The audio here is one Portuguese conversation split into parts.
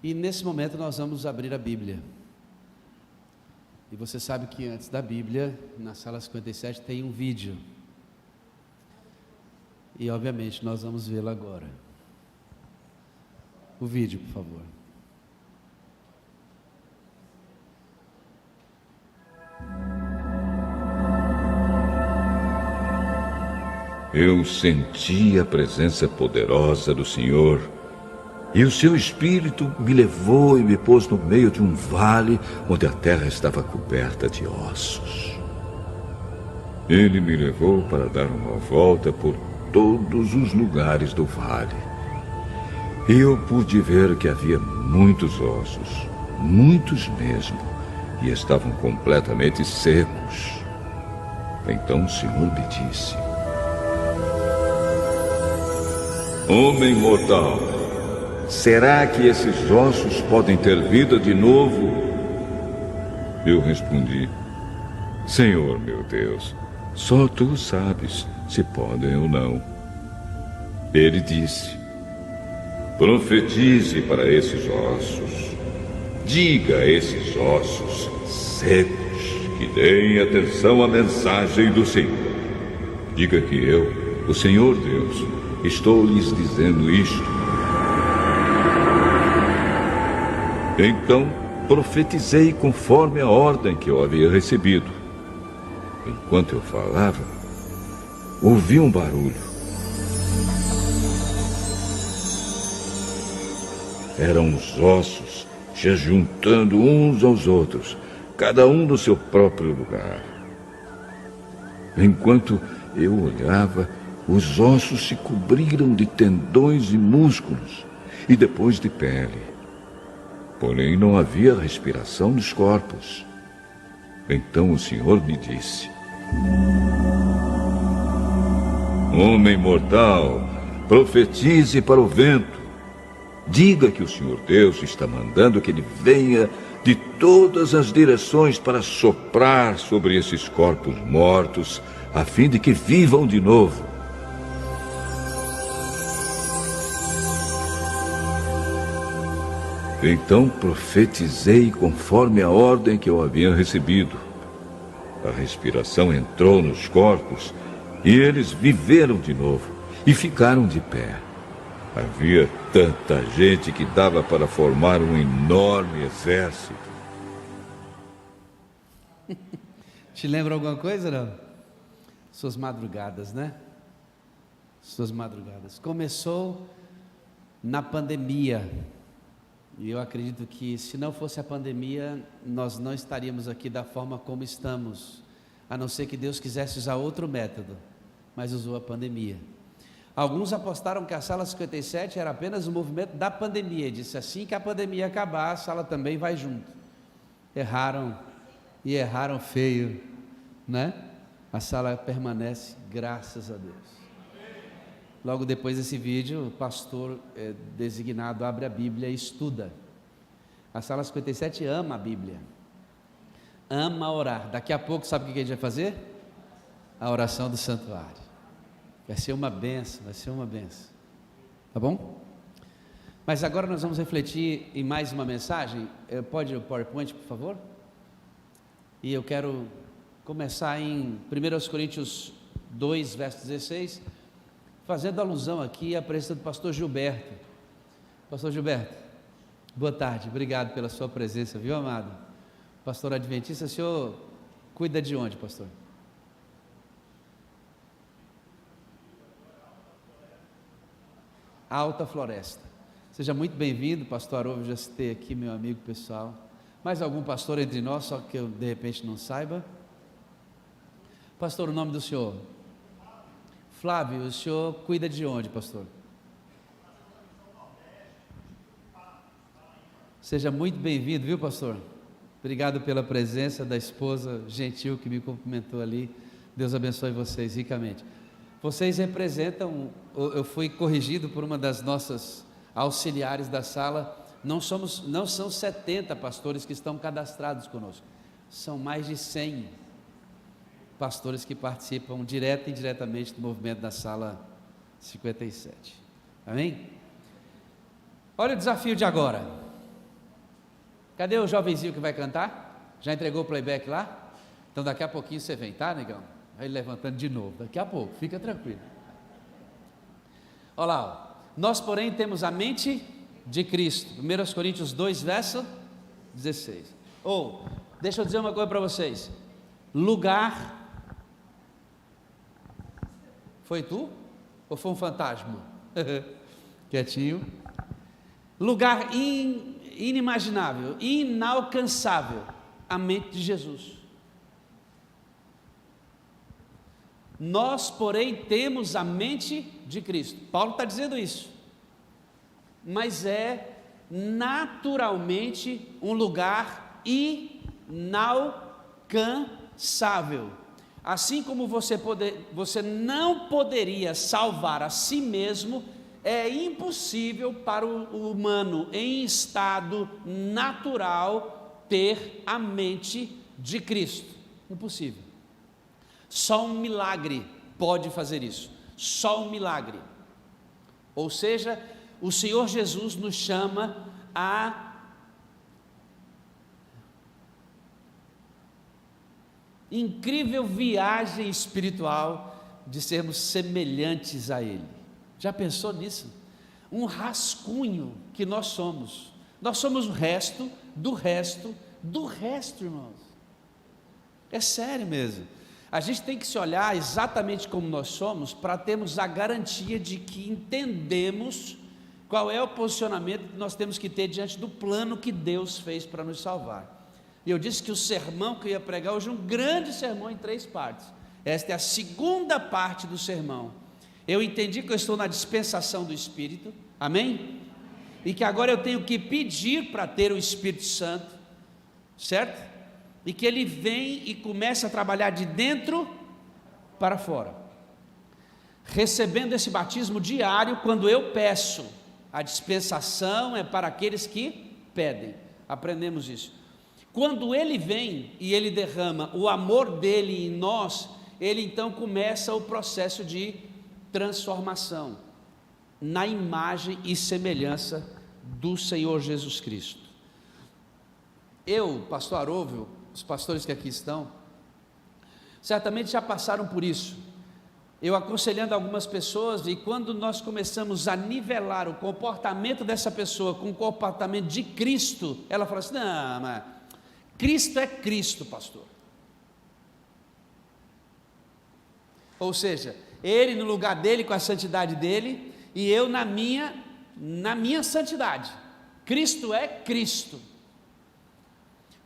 E nesse momento nós vamos abrir a Bíblia. E você sabe que antes da Bíblia, na sala 57, tem um vídeo. E obviamente nós vamos vê-lo agora. O vídeo, por favor. Eu senti a presença poderosa do Senhor, e o seu Espírito me levou e me pôs no meio de um vale onde a terra estava coberta de ossos. Ele me levou para dar uma volta por todos os lugares do vale. E eu pude ver que havia muitos ossos, muitos mesmo, e estavam completamente secos. Então o Senhor me disse: Homem mortal, será que esses ossos podem ter vida de novo? Eu respondi: Senhor meu Deus, só tu sabes se podem ou não. Ele disse: Profetize para esses ossos. Diga a esses ossos secos que deem atenção à mensagem do Senhor. Diga que eu, o Senhor Deus, estou lhes dizendo isto. Então profetizei conforme a ordem que eu havia recebido. Enquanto eu falava, ouvi um barulho. Eram os ossos se ajuntando uns aos outros, cada um no seu próprio lugar. Enquanto eu olhava, os ossos se cobriram de tendões e músculos, e depois de pele. Porém, não havia respiração nos corpos. Então o Senhor me disse: Homem mortal, profetize para o vento. Diga que o Senhor Deus está mandando que ele venha de todas as direções para soprar sobre esses corpos mortos, a fim de que vivam de novo. Então profetizei conforme a ordem que eu havia recebido. A respiração entrou nos corpos e eles viveram de novo e ficaram de pé. Havia tanta gente que dava para formar um enorme exército. Te lembra alguma coisa, não? Suas madrugadas, né? Suas madrugadas. Começou na pandemia. E eu acredito que se não fosse a pandemia, nós não estaríamos aqui da forma como estamos, a não ser que Deus quisesse usar outro método, mas usou a pandemia. Alguns apostaram que a sala 57 era apenas um movimento da pandemia, e disse: assim que a pandemia acabar, a sala também vai junto. Erraram, e erraram feio, né? A sala permanece, graças a Deus. Logo depois desse vídeo, o pastor designado abre a Bíblia e estuda. A sala 57 ama a Bíblia, ama orar. Daqui a pouco, sabe o que a gente vai fazer? A oração do santuário. Vai ser uma benção, vai ser uma benção. Tá bom? Mas agora nós vamos refletir em mais uma mensagem. Pode o PowerPoint, por favor? E eu quero começar em 1 Coríntios 2, verso 16, fazendo alusão aqui à presença do pastor Gilberto. Pastor Gilberto, boa tarde, obrigado pela sua presença, viu, amado? Pastor adventista, o senhor cuida de onde, pastor? Alta Floresta. Seja muito bem-vindo, pastor Haroldo, já citei aqui, meu amigo pessoal. Mais algum pastor entre nós, só que eu de repente não saiba? Pastor, o nome do senhor? Flávio, o senhor cuida de onde, pastor? Seja muito bem-vindo, viu, pastor? Obrigado pela presença da esposa gentil que me cumprimentou ali. Deus abençoe vocês ricamente. Vocês representam, eu fui corrigido por uma das nossas auxiliares da sala, não são 70 pastores que estão cadastrados conosco, são mais de 100 pastores que participam direta e indiretamente do movimento da sala 57, amém? Olha o desafio de agora. Cadê o jovenzinho que vai cantar? Já entregou o playback lá? Então daqui a pouquinho você vem, tá, negão? Vai levantando de novo, daqui a pouco, fica tranquilo. Olha lá, ó. Nós porém temos a mente de Cristo. 1 Coríntios 2, verso 16. Deixa eu dizer uma coisa para vocês. Lugar. Foi tu? Ou foi um fantasma? Quietinho. Lugar inimaginável, inalcançável, a mente de Jesus. Nós, porém, temos a mente de Cristo. Paulo está dizendo isso. Mas é naturalmente um lugar inalcançável. Assim como você não poderia salvar a si mesmo, é impossível para o humano em estado natural ter a mente de Cristo. Impossível. Só um milagre pode fazer isso. Só um milagre. Ou seja, o Senhor Jesus nos chama a incrível viagem espiritual de sermos semelhantes a Ele. Já pensou nisso? Um rascunho que nós somos. Nós somos o resto, do resto, do resto, irmãos. É sério mesmo. A gente tem que se olhar exatamente como nós somos para termos a garantia de que entendemos qual é o posicionamento que nós temos que ter diante do plano que Deus fez para nos salvar. E eu disse que o sermão que eu ia pregar hoje é um grande sermão em 3 partes. Esta é a segunda parte do sermão. Eu entendi que eu estou na dispensação do Espírito, amém? E que agora eu tenho que pedir para ter o Espírito Santo, certo? E que ele vem e começa a trabalhar de dentro para fora, recebendo esse batismo diário quando eu peço. A dispensação é para aqueles que pedem, aprendemos isso. Quando ele vem e ele derrama o amor dele em nós, ele então começa o processo de transformação na imagem e semelhança do Senhor Jesus Cristo. Eu, pastor Aróvio, os pastores que aqui estão, certamente já passaram por isso. Eu aconselhando algumas pessoas, e quando nós começamos a nivelar o comportamento dessa pessoa com o comportamento de Cristo, ela fala assim: não, mas Cristo é Cristo, pastor. Ou seja, ele no lugar dele, com a santidade dele, e eu na minha santidade. Cristo é Cristo.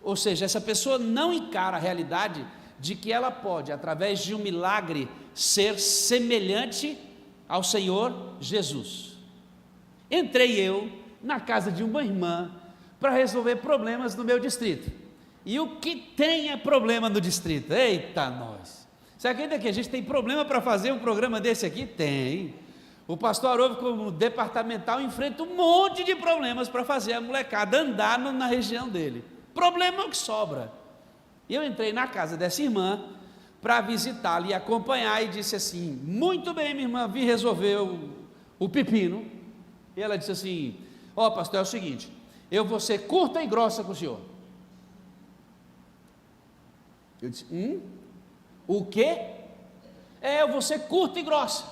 Ou seja, essa pessoa não encara a realidade de que ela pode, através de um milagre, ser semelhante ao Senhor Jesus. Entrei eu na casa de uma irmã para resolver problemas no meu distrito. E o que tem é problema no distrito? Eita nós! Você acredita que a gente tem problema para fazer um programa desse aqui? Tem. O pastor Aróvio, como departamental, enfrenta um monte de problemas para fazer a molecada andar na região dele. Problema é o que sobra. E eu entrei na casa dessa irmã para visitá-la e acompanhar, e disse assim: muito bem, minha irmã, vim resolver o pepino. E ela disse assim: ó, pastor, é o seguinte, eu vou ser curta e grossa com o senhor. Eu disse: o quê? Eu vou ser curta e grossa.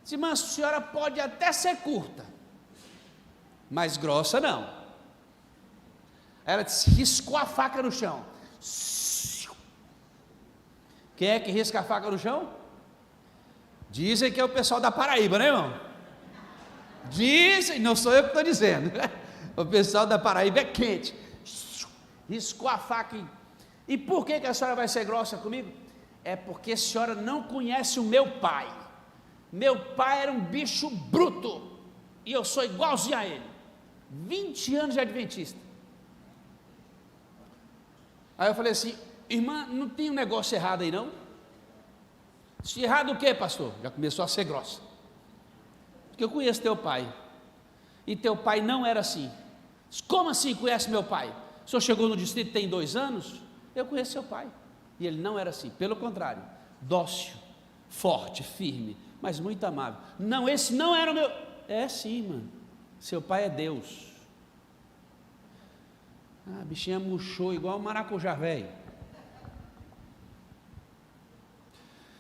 Disse: mas a senhora pode até ser curta, mas grossa não. Ela disse, riscou a faca no chão. Quem é que risca a faca no chão? Dizem que é o pessoal da Paraíba, né, irmão? Dizem, não sou eu que estou dizendo. O pessoal da Paraíba é quente. Riscou a faca. E por que a senhora vai ser grossa comigo? É porque a senhora não conhece o meu pai. Meu pai era um bicho bruto, e eu sou igualzinho a ele. 20 anos de adventista. Aí eu falei assim: irmã, não tem um negócio errado aí não? Disse: errado o quê, pastor? Já começou a ser grossa. Porque eu conheço teu pai, e teu pai não era assim. Disse: como assim conhece meu pai? O senhor chegou no distrito tem 2 anos? Eu conheço seu pai, e ele não era assim, pelo contrário, dócil, forte, firme, mas muito amável. Não, esse não era o meu. É sim, mano, seu pai é Deus. bichinha murchou igual um maracujá velho.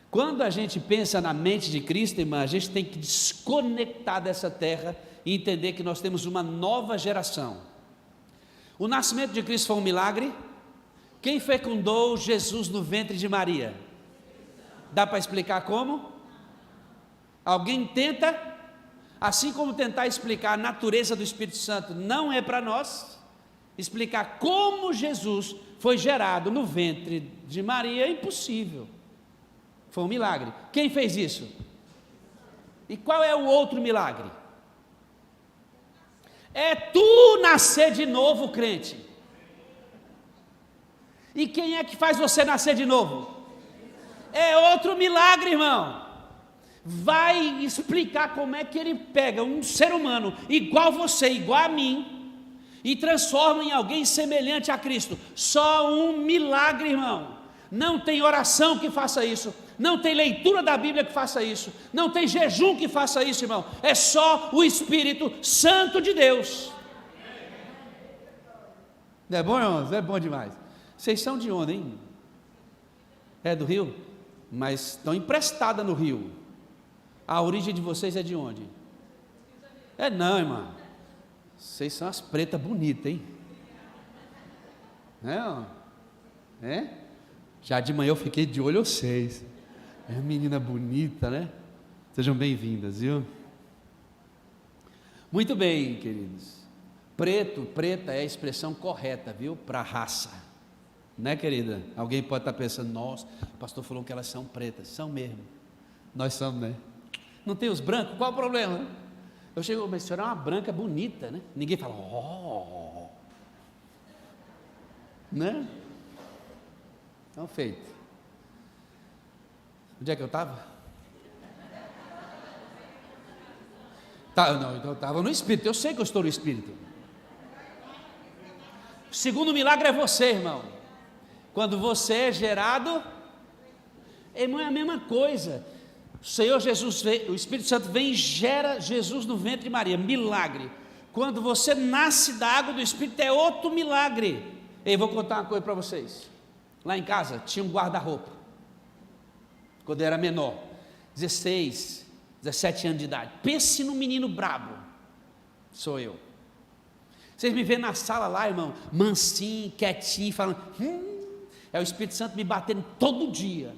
Quando a gente pensa na mente de Cristo, irmã, a gente tem que desconectar dessa terra e entender que nós temos uma nova geração. O nascimento de Cristo foi um milagre. Quem fecundou Jesus no ventre de Maria? Dá para explicar como? Alguém tenta? Assim como tentar explicar a natureza do Espírito Santo não é para nós, explicar como Jesus foi gerado no ventre de Maria é impossível. Foi um milagre. Quem fez isso? E qual é o outro milagre? É tu nascer de novo, crente. E quem é que faz você nascer de novo? É outro milagre, irmão. Vai explicar como é que ele pega um ser humano igual você, igual a mim, e transforma em alguém semelhante a Cristo. Só um milagre, irmão. Não tem oração que faça isso, não tem leitura da Bíblia que faça isso, não tem jejum que faça isso, irmão. É só o Espírito Santo de Deus. Não é bom, irmãos? É bom demais. Vocês são de onde, hein? É do Rio? Mas estão emprestadas no Rio. A origem de vocês é de onde? É não, irmão. Vocês são as pretas bonitas, hein? Não? É? Já de manhã eu fiquei de olho vocês. É menina bonita, né? Sejam bem-vindas, viu? Muito bem, queridos. Preto, preta é a expressão correta, viu? Para raça. Né, querida? Alguém pode estar pensando, nossa, o pastor falou que elas são pretas. São mesmo. Nós somos, né? Não tem os brancos? Qual o problema? Eu chego, mas a senhora é uma branca bonita, né? Ninguém fala, oh. Né? Então, feito. Onde é que eu estava? Não, então eu estava no Espírito. Eu sei que eu estou no Espírito. O segundo milagre é você, irmão. Quando você é gerado, irmão, é a mesma coisa. O Senhor Jesus, o Espírito Santo vem e gera Jesus no ventre de Maria. Milagre. Quando você nasce da água do Espírito, é outro milagre. Eu vou contar uma coisa para vocês. Lá em casa tinha um guarda-roupa, quando eu era menor, 16, 17 anos de idade. Pense num menino brabo, sou eu. Vocês me veem na sala lá, irmão, mansinho, quietinho, falando, é o Espírito Santo me batendo todo dia.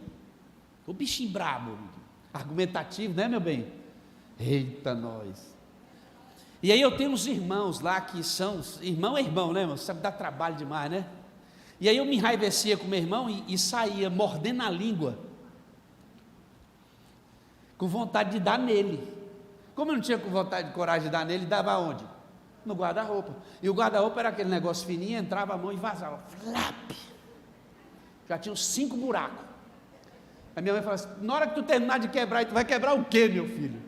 O bichinho brabo, argumentativo, né, meu bem? Eita, nós. E aí eu tenho uns irmãos lá que são, irmão é irmão, né, irmão? Sabe, dá trabalho demais, né? E aí eu me enraivecia com meu irmão e saía mordendo a língua, com vontade de dar nele. Como eu não tinha vontade de coragem de dar nele, dava aonde? No guarda-roupa. E o guarda-roupa era aquele negócio fininho, entrava a mão e vazava. Flap! Já tinha uns 5 buracos. A minha mãe falou assim, na hora que tu terminar de quebrar, tu vai quebrar o quê, meu filho?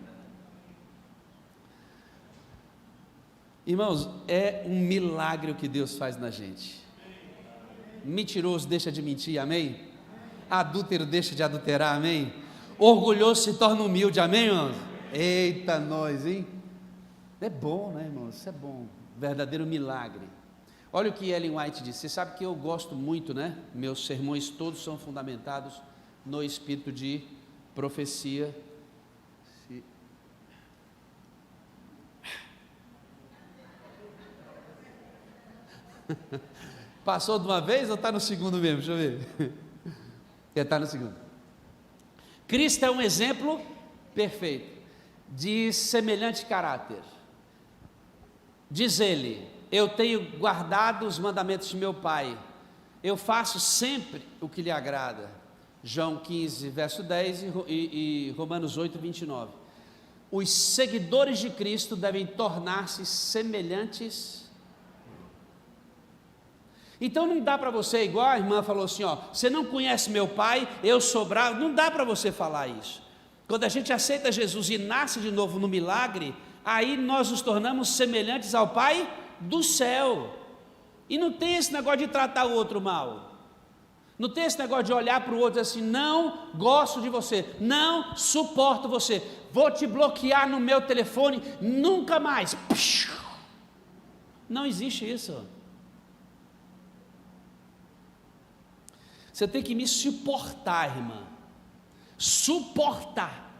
Irmãos, é um milagre o que Deus faz na gente. Mentiroso deixa de mentir, amém? Adúltero deixa de adulterar, amém? Orgulhoso se torna humilde, amém, irmãos? Eita, nós, hein? É bom, né, irmãos? Isso é bom, verdadeiro milagre. Olha o que Ellen White disse. Você sabe que eu gosto muito, né? Meus sermões todos são fundamentados no espírito de profecia. Passou de uma vez ou está no segundo mesmo? Deixa eu ver. Está no segundo. Cristo é um exemplo perfeito de semelhante caráter. Diz ele, eu tenho guardado os mandamentos de meu Pai, eu faço sempre o que lhe agrada. João 15, verso 10 e Romanos 8, 29. Os seguidores de Cristo devem tornar-se semelhantes. Então não dá para você, igual a irmã falou assim, ó, você não conhece meu Pai, eu sou bravo, não dá para você falar isso. Quando a gente aceita Jesus e nasce de novo no milagre, aí nós nos tornamos semelhantes ao Pai do céu. E não tem esse negócio de tratar o outro mal. Não tem esse negócio de olhar para o outro e dizer assim, não gosto de você, não suporto você, vou te bloquear no meu telefone, nunca mais. Não existe isso. Você tem que me suportar, irmã. Suportar.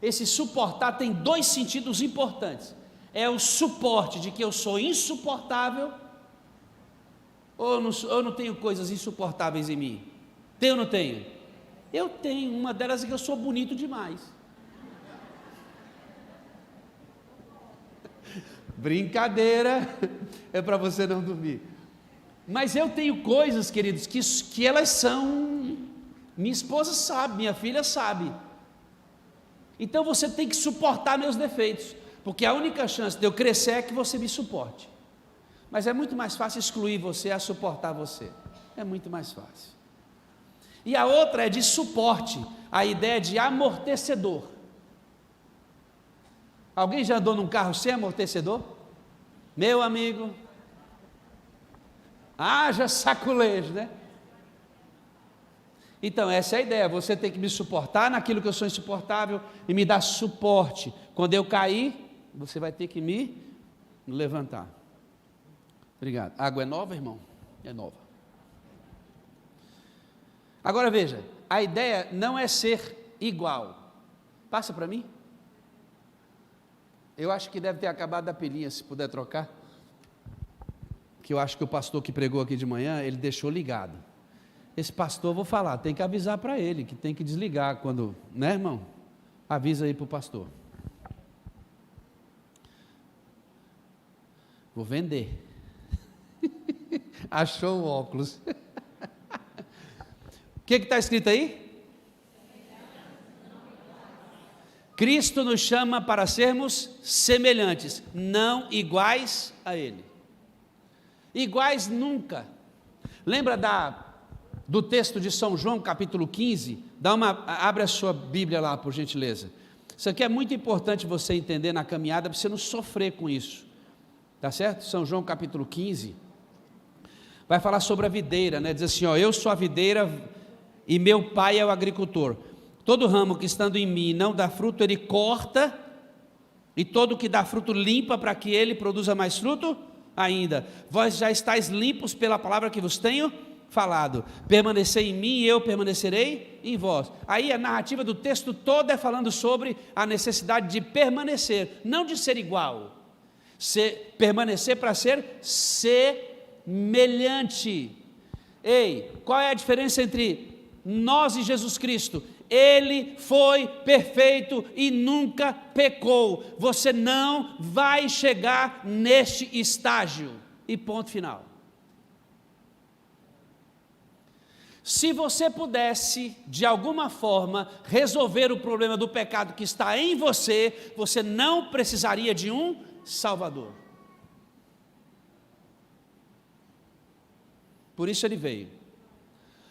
Esse suportar tem dois sentidos importantes. É o suporte de que eu sou insuportável, ou eu não tenho coisas insuportáveis em mim? Tenho ou não tenho? Eu tenho. Uma delas é que eu sou bonito demais. Brincadeira, é para você não dormir. Mas eu tenho coisas, queridos, que elas são, minha esposa sabe, minha filha sabe. Então você tem que suportar meus defeitos, porque a única chance de eu crescer é que você me suporte. Mas é muito mais fácil excluir você a suportar você. É muito mais fácil. E a outra é de suporte, a ideia de amortecedor. Alguém já andou num carro sem amortecedor? Meu amigo, haja saculejo, né? Então essa é a ideia, você tem que me suportar naquilo que eu sou insuportável e me dar suporte. Quando eu cair, você vai ter que me levantar. Obrigado. A água é nova, irmão? É nova. Agora veja, a ideia não é ser igual. Passa para mim. Eu acho que deve ter acabado a pilhinha, se puder trocar. Que eu acho que o pastor que pregou aqui de manhã, ele deixou ligado. Esse pastor, vou falar, tem que avisar para ele, que tem que desligar quando, né, irmão? Avisa aí para o pastor. Vou vender. Achou o óculos. O que está escrito aí? Cristo nos chama para sermos semelhantes, não iguais a Ele. Iguais nunca. Lembra do texto de São João, capítulo 15? Abre a sua Bíblia lá, por gentileza. Isso aqui é muito importante você entender na caminhada, para você não sofrer com isso. Tá certo? São João, capítulo 15. Vai falar sobre a videira, né? Diz assim, ó, eu sou a videira e meu pai é o agricultor. Todo ramo que estando em mim não dá fruto, ele corta, e todo que dá fruto limpa, para que ele produza mais fruto ainda. Vós já estáis limpos pela palavra que vos tenho falado. Permanecei em mim e eu permanecerei em vós. Aí a narrativa do texto todo é falando sobre a necessidade de permanecer, não de ser igual. Permanecer para ser semelhante. Ei, qual é a diferença entre nós e Jesus Cristo? Ele foi perfeito e nunca pecou. Você não vai chegar neste estágio. E ponto final. Se você pudesse, de alguma forma, resolver o problema do pecado que está em você, você não precisaria de um Salvador. Por isso ele veio.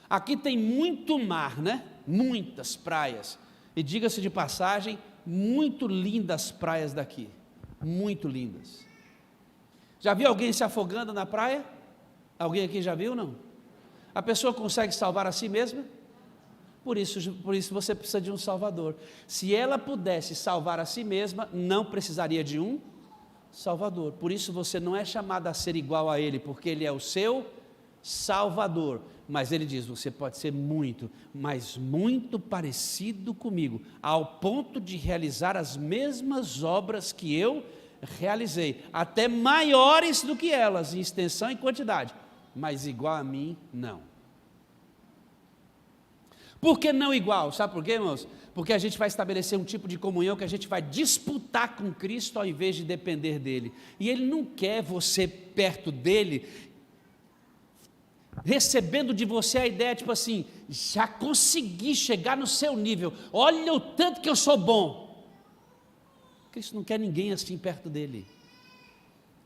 Aqui tem muito mar, né? Muitas praias, e diga-se de passagem, muito lindas praias daqui, muito lindas. Já viu alguém se afogando na praia? Alguém aqui já viu, não? A pessoa consegue salvar a si mesma? Por isso você precisa de um Salvador. Se ela pudesse salvar a si mesma, não precisaria de um Salvador. Por isso você não é chamado a ser igual a Ele, porque Ele é o seu Salvador. Mas ele diz, você pode ser muito, mas muito parecido comigo, ao ponto de realizar as mesmas obras que eu realizei, até maiores do que elas, em extensão e quantidade, mas igual a mim, não. Por que não igual? Sabe por quê, irmãos? Porque a gente vai estabelecer um tipo de comunhão que a gente vai disputar com Cristo ao invés de depender dele, e ele não quer você perto dele, recebendo de você a ideia, tipo assim, já consegui chegar no seu nível, olha o tanto que eu sou bom. Cristo não quer ninguém assim perto dele.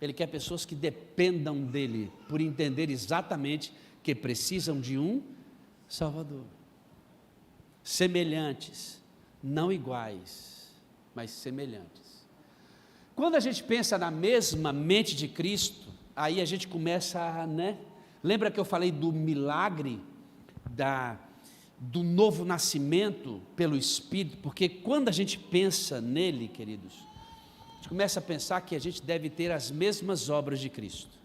Ele quer pessoas que dependam dele, por entender exatamente que precisam de um Salvador. Semelhantes, não iguais, mas semelhantes. Quando a gente pensa na mesma mente de Cristo, aí a gente começa a, lembra que eu falei do milagre, do novo nascimento pelo Espírito? Porque quando a gente pensa nele, queridos, a gente começa a pensar que a gente deve ter as mesmas obras de Cristo.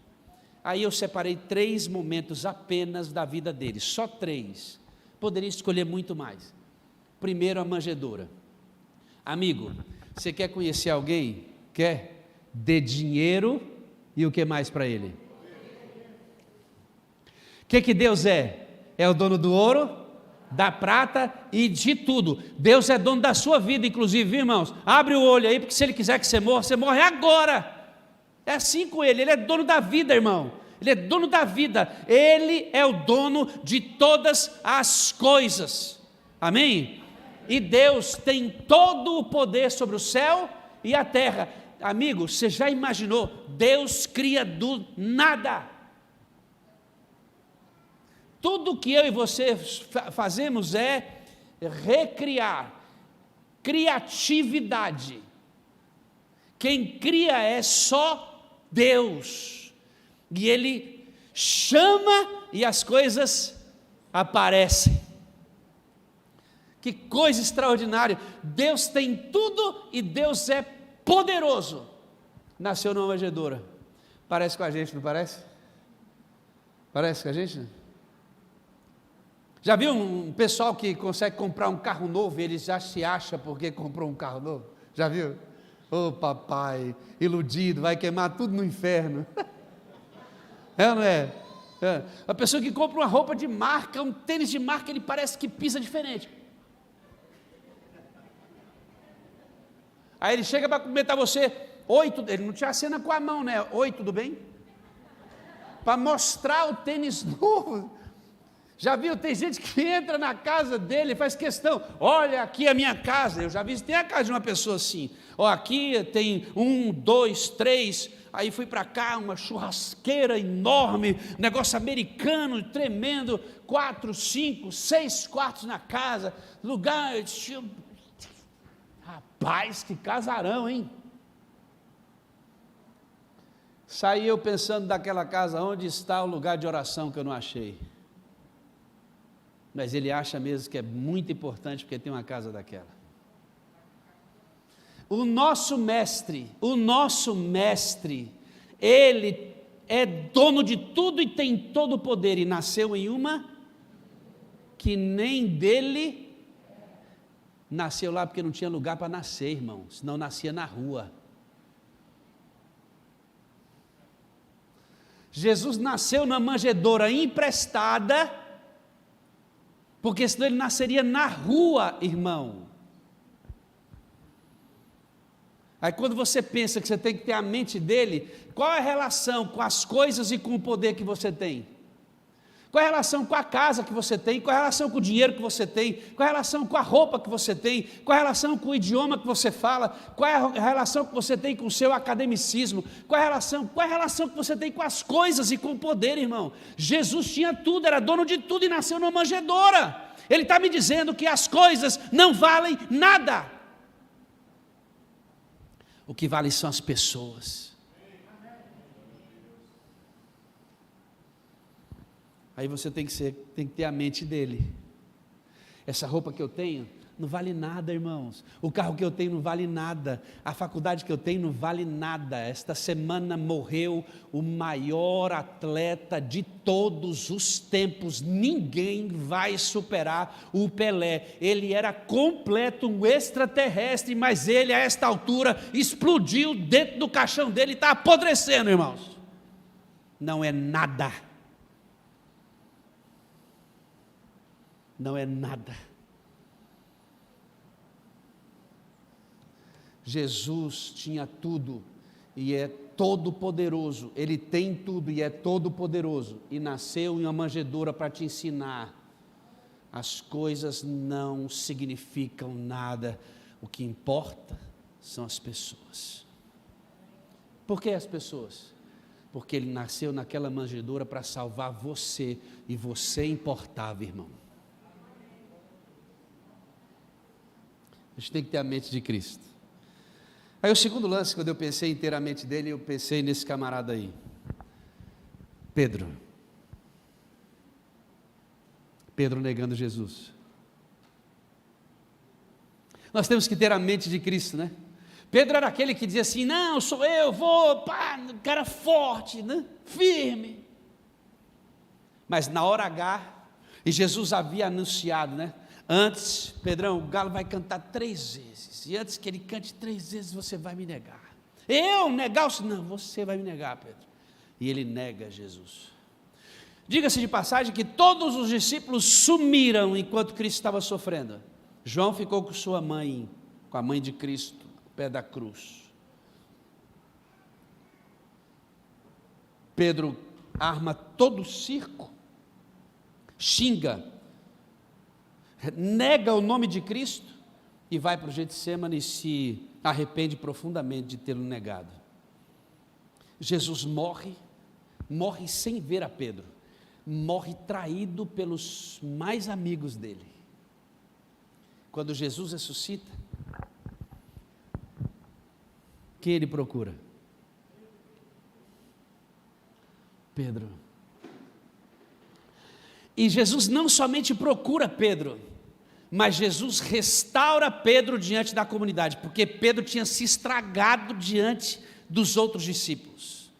Aí eu separei 3 momentos apenas da vida dele, só 3. Poderia escolher muito mais. Primeiro, a manjedoura. Amigo, você quer conhecer alguém? Quer? Dê dinheiro e o que mais para ele? O que Deus é? É o dono do ouro, da prata e de tudo. Deus é dono da sua vida, inclusive, viu, irmãos? Abre o olho aí, porque se Ele quiser que você morre agora. É assim com Ele é dono da vida, irmão. Ele é dono da vida, Ele é o dono de todas as coisas, amém? E Deus tem todo o poder sobre o céu e a terra. Amigo, você já imaginou? Deus cria do nada. Tudo que eu e você fazemos é recriar, criatividade. Quem cria é só Deus, e Ele chama e as coisas aparecem. Que coisa extraordinária, Deus tem tudo e Deus é poderoso. Nasceu numa manjedoura, parece com a gente, não parece? Parece com a gente, não? Já viu um pessoal que consegue comprar um carro novo e ele já se acha porque comprou um carro novo? Já viu? Ô papai, iludido, vai queimar tudo no inferno. É ou não é? A pessoa que compra uma roupa de marca, um tênis de marca, ele parece que pisa diferente. Aí ele chega para cumprimentar você, oi, ele não te acena com a mão, né? Oi, tudo bem? Para mostrar o tênis novo. Já viu, tem gente que entra na casa dele e faz questão, olha aqui a minha casa. Eu já vi, tem a casa de uma pessoa assim, ó, aqui tem 1, 2, 3, aí fui para cá, uma churrasqueira enorme, negócio americano, tremendo, 4, 5, 6 quartos na casa, lugar, rapaz, que casarão, hein? Saí eu pensando daquela casa, onde está o lugar de oração que eu não achei? Mas ele acha mesmo que é muito importante porque tem uma casa daquela. O nosso mestre, ele é dono de tudo e tem todo o poder, e nasceu em uma que nem dele, nasceu lá porque não tinha lugar para nascer, irmão, senão nascia na rua. Jesus nasceu na manjedoura emprestada, porque senão ele nasceria na rua, irmão. Aí quando você pensa que você tem que ter a mente dele, qual é a relação com as coisas e com o poder que você tem? Qual é a relação com a casa que você tem? Qual é a relação com o dinheiro que você tem? Qual é a relação com a roupa que você tem? Qual é a relação com o idioma que você fala? Qual é a relação que você tem com o seu academicismo? Qual é a relação que você tem com as coisas e com o poder, irmão? Jesus tinha tudo, era dono de tudo e nasceu numa manjedoura. Ele está me dizendo que as coisas não valem nada. O que vale são as pessoas. Aí você tem que ter a mente dele. Essa roupa que eu tenho não vale nada, irmãos. O carro que eu tenho não vale nada. A faculdade que eu tenho não vale nada. Esta semana morreu o maior atleta de todos os tempos. Ninguém vai superar o Pelé. Ele era completo, um extraterrestre, mas ele a esta altura explodiu dentro do caixão dele e está apodrecendo, irmãos. Não é nada. Não é nada. Jesus tinha tudo e é todo poderoso, Ele tem tudo e é todo poderoso, e nasceu em uma manjedoura para te ensinar, as coisas não significam nada, o que importa são as pessoas. Por que as pessoas? Porque Ele nasceu naquela manjedoura para salvar você, e você importava, irmão. A gente tem que ter a mente de Cristo. Aí o segundo lance, quando eu pensei inteiramente dele, eu pensei nesse camarada aí, Pedro negando Jesus. Nós temos que ter a mente de Cristo, né? Pedro era aquele que dizia assim, não, sou eu, vou, pá, cara forte, né? Firme. Mas na hora H, e Jesus havia anunciado, né? Antes, Pedrão, o galo vai cantar 3 vezes, e antes que ele cante 3 vezes, você vai me negar. Eu negar? Não, você vai me negar, Pedro. E ele nega Jesus. Diga-se de passagem que todos os discípulos sumiram enquanto Cristo estava sofrendo. João ficou com sua mãe, com a mãe de Cristo, ao pé da cruz. Pedro arma todo o circo, xinga, nega o nome de Cristo e vai para o Getsêmani e se arrepende profundamente de tê-lo negado. Jesus morre sem ver a Pedro, morre traído pelos mais amigos dele. Quando Jesus ressuscita, quem ele procura? Pedro. E Jesus não somente procura Pedro, mas Jesus restaura Pedro diante da comunidade, porque Pedro tinha se estragado diante dos outros discípulos.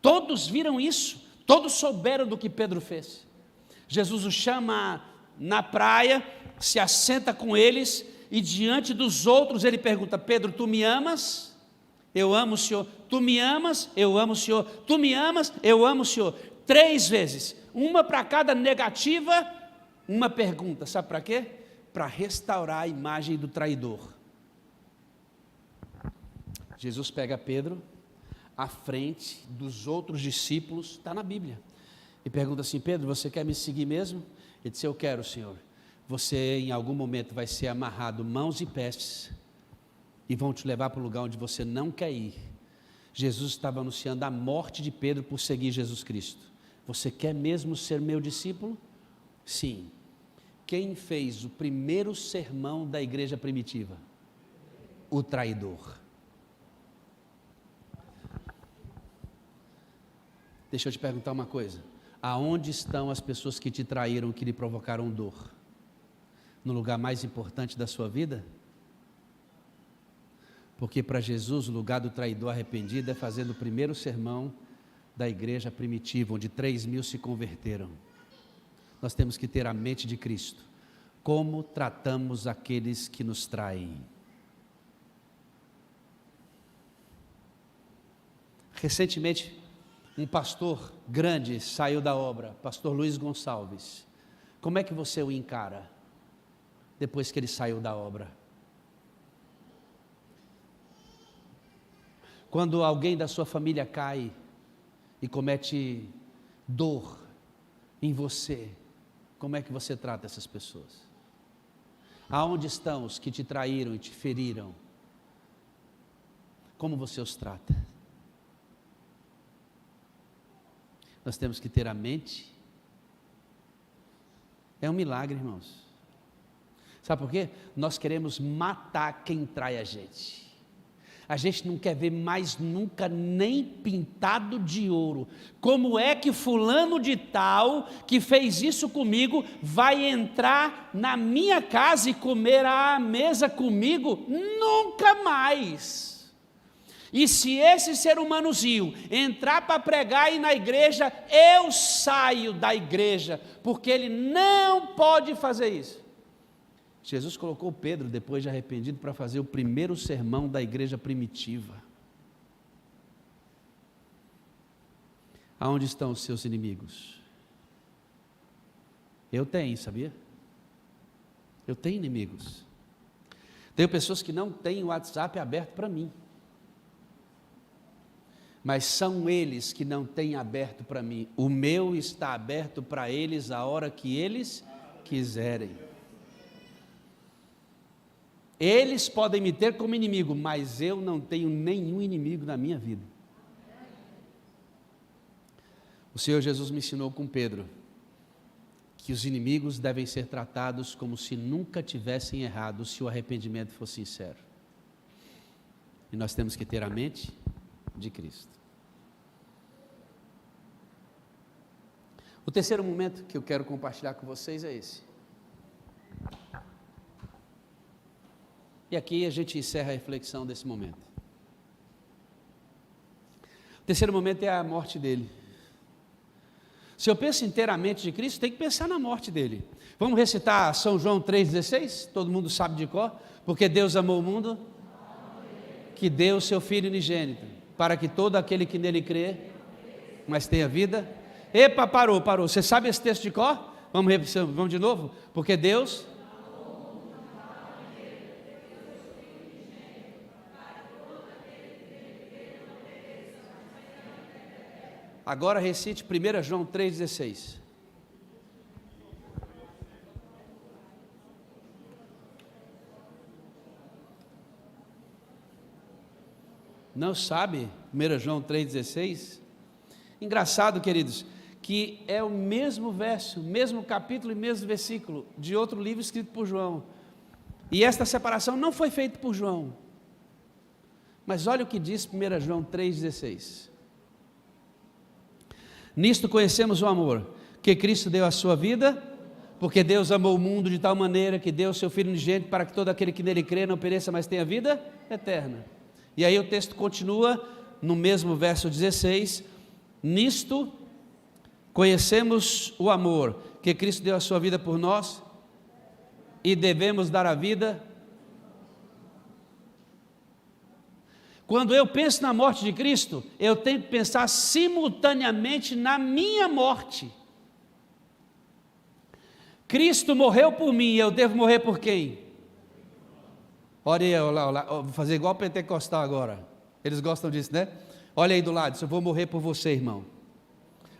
Todos viram isso, todos souberam do que Pedro fez. Jesus o chama na praia, se assenta com eles, e diante dos outros ele pergunta: Pedro, tu me amas? Eu amo o Senhor. Tu me amas? Eu amo o Senhor. Tu me amas? Eu amo o Senhor. 3 vezes, uma para cada negativa, uma pergunta, sabe para quê? Para restaurar a imagem do traidor. Jesus pega Pedro à frente dos outros discípulos, está na Bíblia, e pergunta assim: Pedro, você quer me seguir mesmo? Ele disse: eu quero, Senhor. Você em algum momento vai ser amarrado mãos e pés, e vão te levar para o lugar onde você não quer ir. Jesus estava anunciando a morte de Pedro por seguir Jesus Cristo. Você quer mesmo ser meu discípulo? Sim. Quem fez o primeiro sermão da igreja primitiva? O traidor. Deixa eu te perguntar uma coisa: aonde estão as pessoas que te traíram, que lhe provocaram dor? No lugar mais importante da sua vida? Porque para Jesus o lugar do traidor arrependido é fazendo o primeiro sermão da igreja primitiva, onde 3.000 se converteram. Nós temos que ter a mente de Cristo. Como tratamos aqueles que nos traem? Recentemente, um pastor grande saiu da obra, pastor Luiz Gonçalves. Como é que você o encara depois que ele saiu da obra? Quando alguém da sua família cai e comete dor em você, como é que você trata essas pessoas? Aonde estão os que te traíram e te feriram? Como você os trata? Nós temos que ter a mente. É um milagre, irmãos. Sabe por quê? Nós queremos matar quem trai a gente. A gente não quer ver mais nunca nem pintado de ouro. Como é que fulano de tal, que fez isso comigo, vai entrar na minha casa e comer à mesa comigo? Nunca mais. E se esse ser humanozinho entrar para pregar aí na igreja, eu saio da igreja, porque ele não pode fazer isso. Jesus colocou Pedro, depois de arrependido, para fazer o primeiro sermão da igreja primitiva. Aonde estão os seus inimigos? Eu tenho, sabia? Eu tenho inimigos. Tenho pessoas que não têm o WhatsApp aberto para mim. Mas são eles que não têm aberto para mim. O meu está aberto para eles a hora que eles quiserem. Eles podem me ter como inimigo, mas eu não tenho nenhum inimigo na minha vida. O Senhor Jesus me ensinou com Pedro que os inimigos devem ser tratados como se nunca tivessem errado, se o arrependimento for sincero. E nós temos que ter a mente de Cristo. O terceiro momento que eu quero compartilhar com vocês é esse. E aqui a gente encerra a reflexão desse momento. O terceiro momento é a morte dele. Se eu penso inteiramente de Cristo, tem que pensar na morte dele. Vamos recitar São João 3,16? Todo mundo sabe de cor. Porque Deus amou o mundo, que deu o seu Filho unigênito, para que todo aquele que nele crê, mas tenha vida. Epa, parou. Você sabe esse texto de cor? Vamos de novo? Porque Deus... Agora recite 1 João 3,16. Não sabe? 1 João 3,16? Engraçado, queridos, que é o mesmo verso, mesmo capítulo e mesmo versículo de outro livro escrito por João. E esta separação não foi feita por João. Mas olha o que diz 1 João 3,16. Nisto conhecemos o amor, que Cristo deu a sua vida, porque Deus amou o mundo de tal maneira que deu o seu Filho unigênito para que todo aquele que nele crê não pereça, mas tenha vida eterna. E aí o texto continua no mesmo verso 16, nisto conhecemos o amor, que Cristo deu a sua vida por nós, e devemos dar a vida. Quando eu penso na morte de Cristo, eu tenho que pensar simultaneamente na minha morte. Cristo morreu por mim, eu devo morrer por quem? Olha aí, olha, vou fazer igual pentecostal agora. Eles gostam disso, né? Olha aí do lado, eu vou morrer por você, irmão.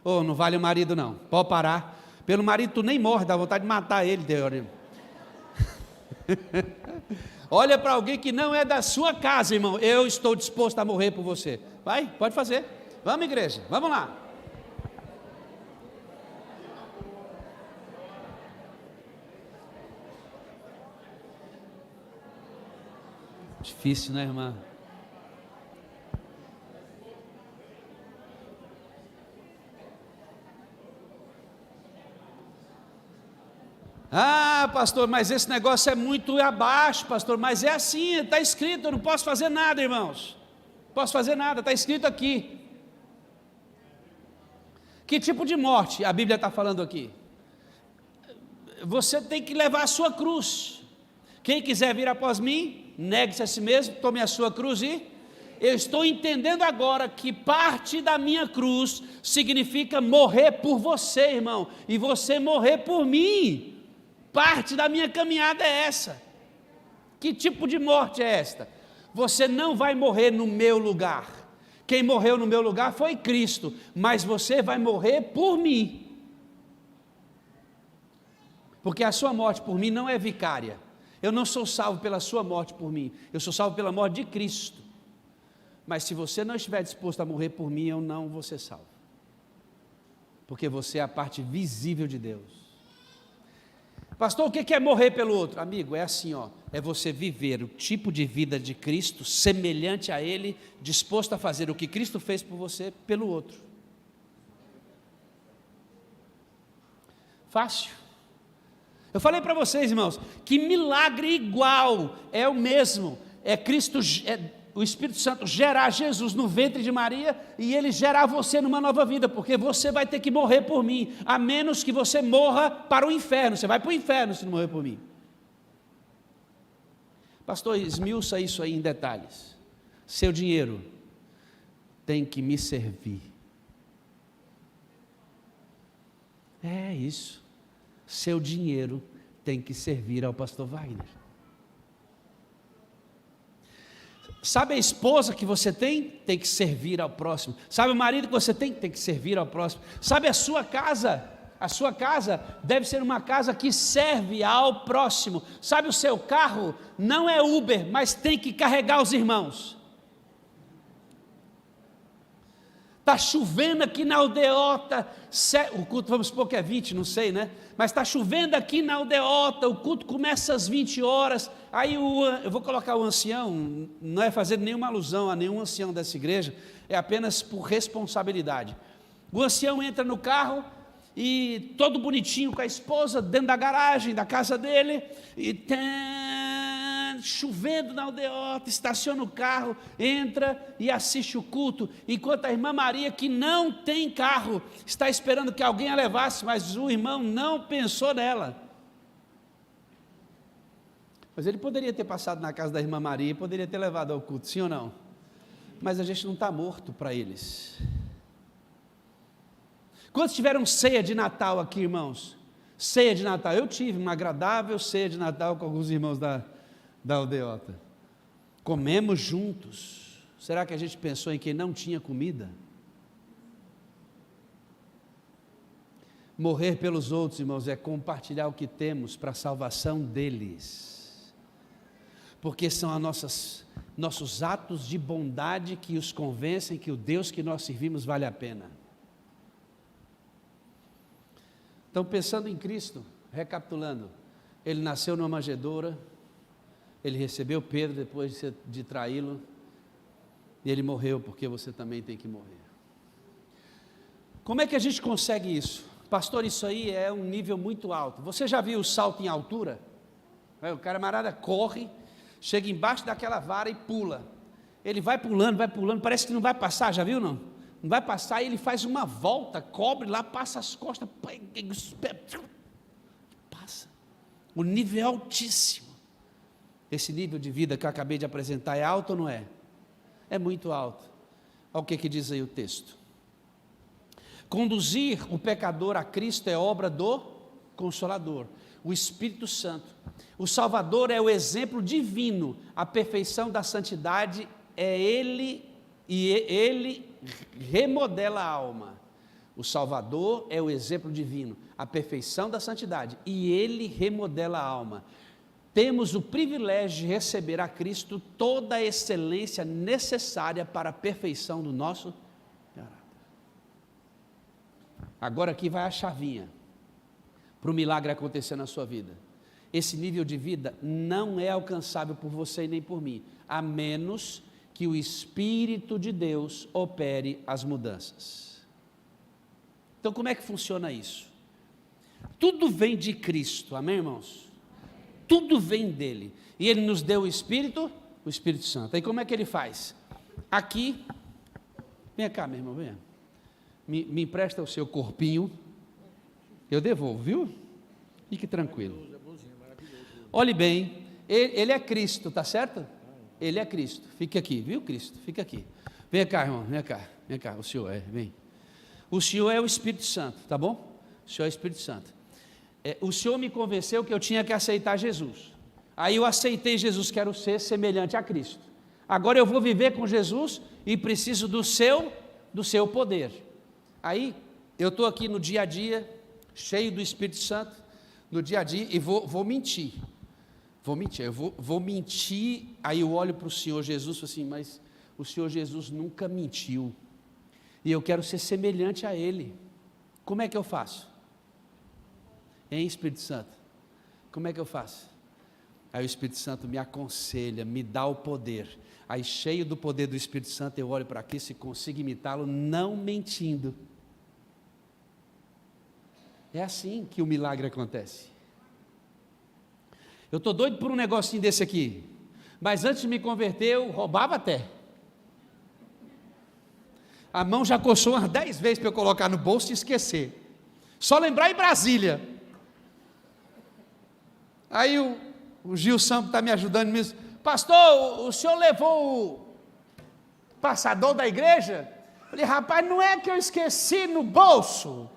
Oh, não vale o marido não, pode parar. Pelo marido tu nem morre, dá vontade de matar ele, Deus. Olha para alguém que não é da sua casa, irmão. Eu estou disposto a morrer por você. Vai, pode fazer. Vamos, igreja, vamos lá. Difícil, né, irmã? Ah, pastor, mas esse negócio é muito abaixo, pastor, mas é assim, está escrito, eu não posso fazer nada, irmãos, não posso fazer nada, está escrito aqui. Que tipo de morte a Bíblia está falando aqui? Você tem que levar a sua cruz. Quem quiser vir após mim, negue-se a si mesmo, tome a sua cruz e... Eu estou entendendo agora que parte da minha cruz significa morrer por você, irmão, e você morrer por mim. Parte da minha caminhada é essa. Que tipo de morte é esta? Você não vai morrer no meu lugar. Quem morreu no meu lugar foi Cristo, mas você vai morrer por mim. Porque a sua morte por mim não é vicária. Eu não sou salvo pela sua morte por mim, eu sou salvo pela morte de Cristo. Mas se você não estiver disposto a morrer por mim, eu não vou ser salvo. Porque você é a parte visível de Deus. Pastor, o que é morrer pelo outro? Amigo, é assim, ó, é você viver o tipo de vida de Cristo, semelhante a Ele, disposto a fazer o que Cristo fez por você, pelo outro. Fácil. Eu falei para vocês, irmãos, que milagre igual é o mesmo, é Cristo, o Espírito Santo gerar Jesus no ventre de Maria e Ele gerar você numa nova vida, porque você vai ter que morrer por mim, a menos que você morra para o inferno. Você vai para o inferno se não morrer por mim. Pastor, esmiuça isso aí em detalhes. Seu dinheiro tem que me servir. É isso. Seu dinheiro tem que servir ao pastor Wagner. Sabe a esposa que você tem que servir ao próximo. Sabe o marido que você tem que servir ao próximo. Sabe a sua casa deve ser uma casa que serve ao próximo. Sabe o seu carro, não é Uber, mas tem que carregar os irmãos. Está chovendo aqui na aldeota, o culto vamos supor que é 20, não sei, né? Mas está chovendo aqui na aldeota, o culto começa às 20 horas, aí eu vou colocar o ancião, não é fazer nenhuma alusão a nenhum ancião dessa igreja, é apenas por responsabilidade. O ancião entra no carro, e todo bonitinho com a esposa, dentro da garagem da casa dele, e chovendo na aldeota, estaciona o carro, entra e assiste o culto, enquanto a irmã Maria, que não tem carro, está esperando que alguém a levasse, mas o irmão não pensou nela. Mas ele poderia ter passado na casa da irmã Maria e poderia ter levado ao culto, sim ou não? Mas a gente não está morto para eles. Quantos tiveram ceia de Natal aqui, irmãos? Ceia de Natal, eu tive uma agradável ceia de Natal com alguns irmãos da aldeota. Comemos juntos. Será que a gente pensou em quem não tinha comida? Morrer pelos outros, irmãos, é compartilhar o que temos para a salvação deles, porque são nossos atos de bondade que os convencem que o Deus que nós servimos vale a pena. Então, pensando em Cristo, recapitulando, ele nasceu numa manjedoura, ele recebeu Pedro depois de traí-lo, e ele morreu porque você também tem que morrer. Como é que a gente consegue isso? Pastor, isso aí é um nível muito alto. Você já viu o salto em altura? O camarada corre, chega embaixo daquela vara e pula. Ele vai pulando, parece que não vai passar, já viu não? Não vai passar, e ele faz uma volta, cobre lá, passa as costas, passa. O nível é altíssimo. Esse nível de vida que eu acabei de apresentar é alto ou não é? É muito alto. Olha o que diz aí o texto. Conduzir o pecador a Cristo é obra do Consolador, o Espírito Santo. O Salvador é o exemplo divino, a perfeição da santidade é Ele, e Ele remodela a alma. O Salvador é o exemplo divino, a perfeição da santidade, e Ele remodela a alma. Temos o privilégio de receber a Cristo toda a excelência necessária para a perfeição do nosso caráter. Agora aqui vai a chavinha para o milagre acontecer na sua vida. Esse nível de vida não é alcançável por você e nem por mim, a menos que o Espírito de Deus opere as mudanças. Então, como é que funciona isso? Tudo vem de Cristo, amém, irmãos? Tudo vem dele, e ele nos deu o Espírito Santo. Aí como é que ele faz? Aqui, vem cá, meu irmão, venha. Me empresta o seu corpinho, eu devolvo, viu? Fique tranquilo. Olhe bem, ele é Cristo, tá certo? Ele é Cristo, fique aqui, viu Cristo? Fica aqui. Vem cá, irmão, vem cá, o Senhor vem. O Senhor é o Espírito Santo, tá bom? O Senhor é o Espírito Santo. O Senhor me convenceu que eu tinha que aceitar Jesus. Aí eu aceitei Jesus, quero ser semelhante a Cristo. Agora eu vou viver com Jesus e preciso do seu poder. Aí eu estou aqui no dia a dia, cheio do Espírito Santo, no dia a dia, e vou mentir. Eu vou mentir, aí eu olho para o Senhor Jesus e falo assim, mas o Senhor Jesus nunca mentiu, e eu quero ser semelhante a Ele. Como é que eu faço? Hein, Espírito Santo? Como é que eu faço? Aí o Espírito Santo me aconselha, me dá o poder. Aí, cheio do poder do Espírito Santo, eu olho para aqui, se consigo imitá-lo, não mentindo. É assim que o milagre acontece. Eu estou doido por um negocinho desse aqui, mas antes de me converter, eu roubava até. A mão já coçou umas 10 vezes para eu colocar no bolso e esquecer. Só lembrar em Brasília. Aí o Gil Sampo está me ajudando mesmo. Pastor, o senhor levou o passador da igreja? Eu falei, rapaz, não é que eu esqueci no bolso?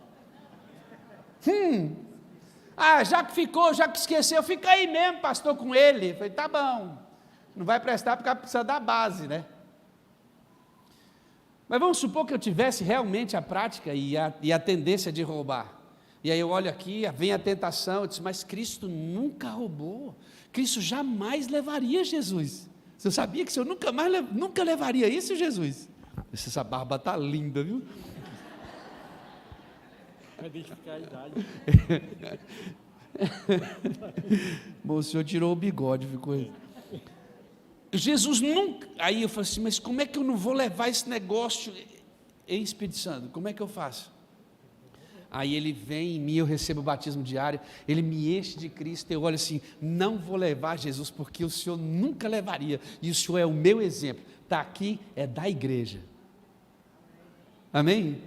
Já que esqueceu, fica aí mesmo, pastor, com ele. Eu falei, tá bom, não vai prestar porque precisa da base, né? Mas vamos supor que eu tivesse realmente a prática e a tendência de roubar. E aí eu olho aqui, vem a tentação, eu disse, mas Cristo nunca roubou, Cristo jamais levaria Jesus. Você sabia que o Senhor nunca levaria isso, Jesus? Essa barba está linda, viu? Vai identificar a idade. Bom, o Senhor tirou o bigode, ficou... Jesus nunca... Aí eu falei assim, mas como é que eu não vou levar esse negócio em Espírito Santo? Como é que eu faço? Aí ele vem em mim, eu recebo o batismo diário, ele me enche de Cristo, eu olho assim, não vou levar Jesus, porque o Senhor nunca levaria, e o Senhor é o meu exemplo, está aqui, é da igreja, amém?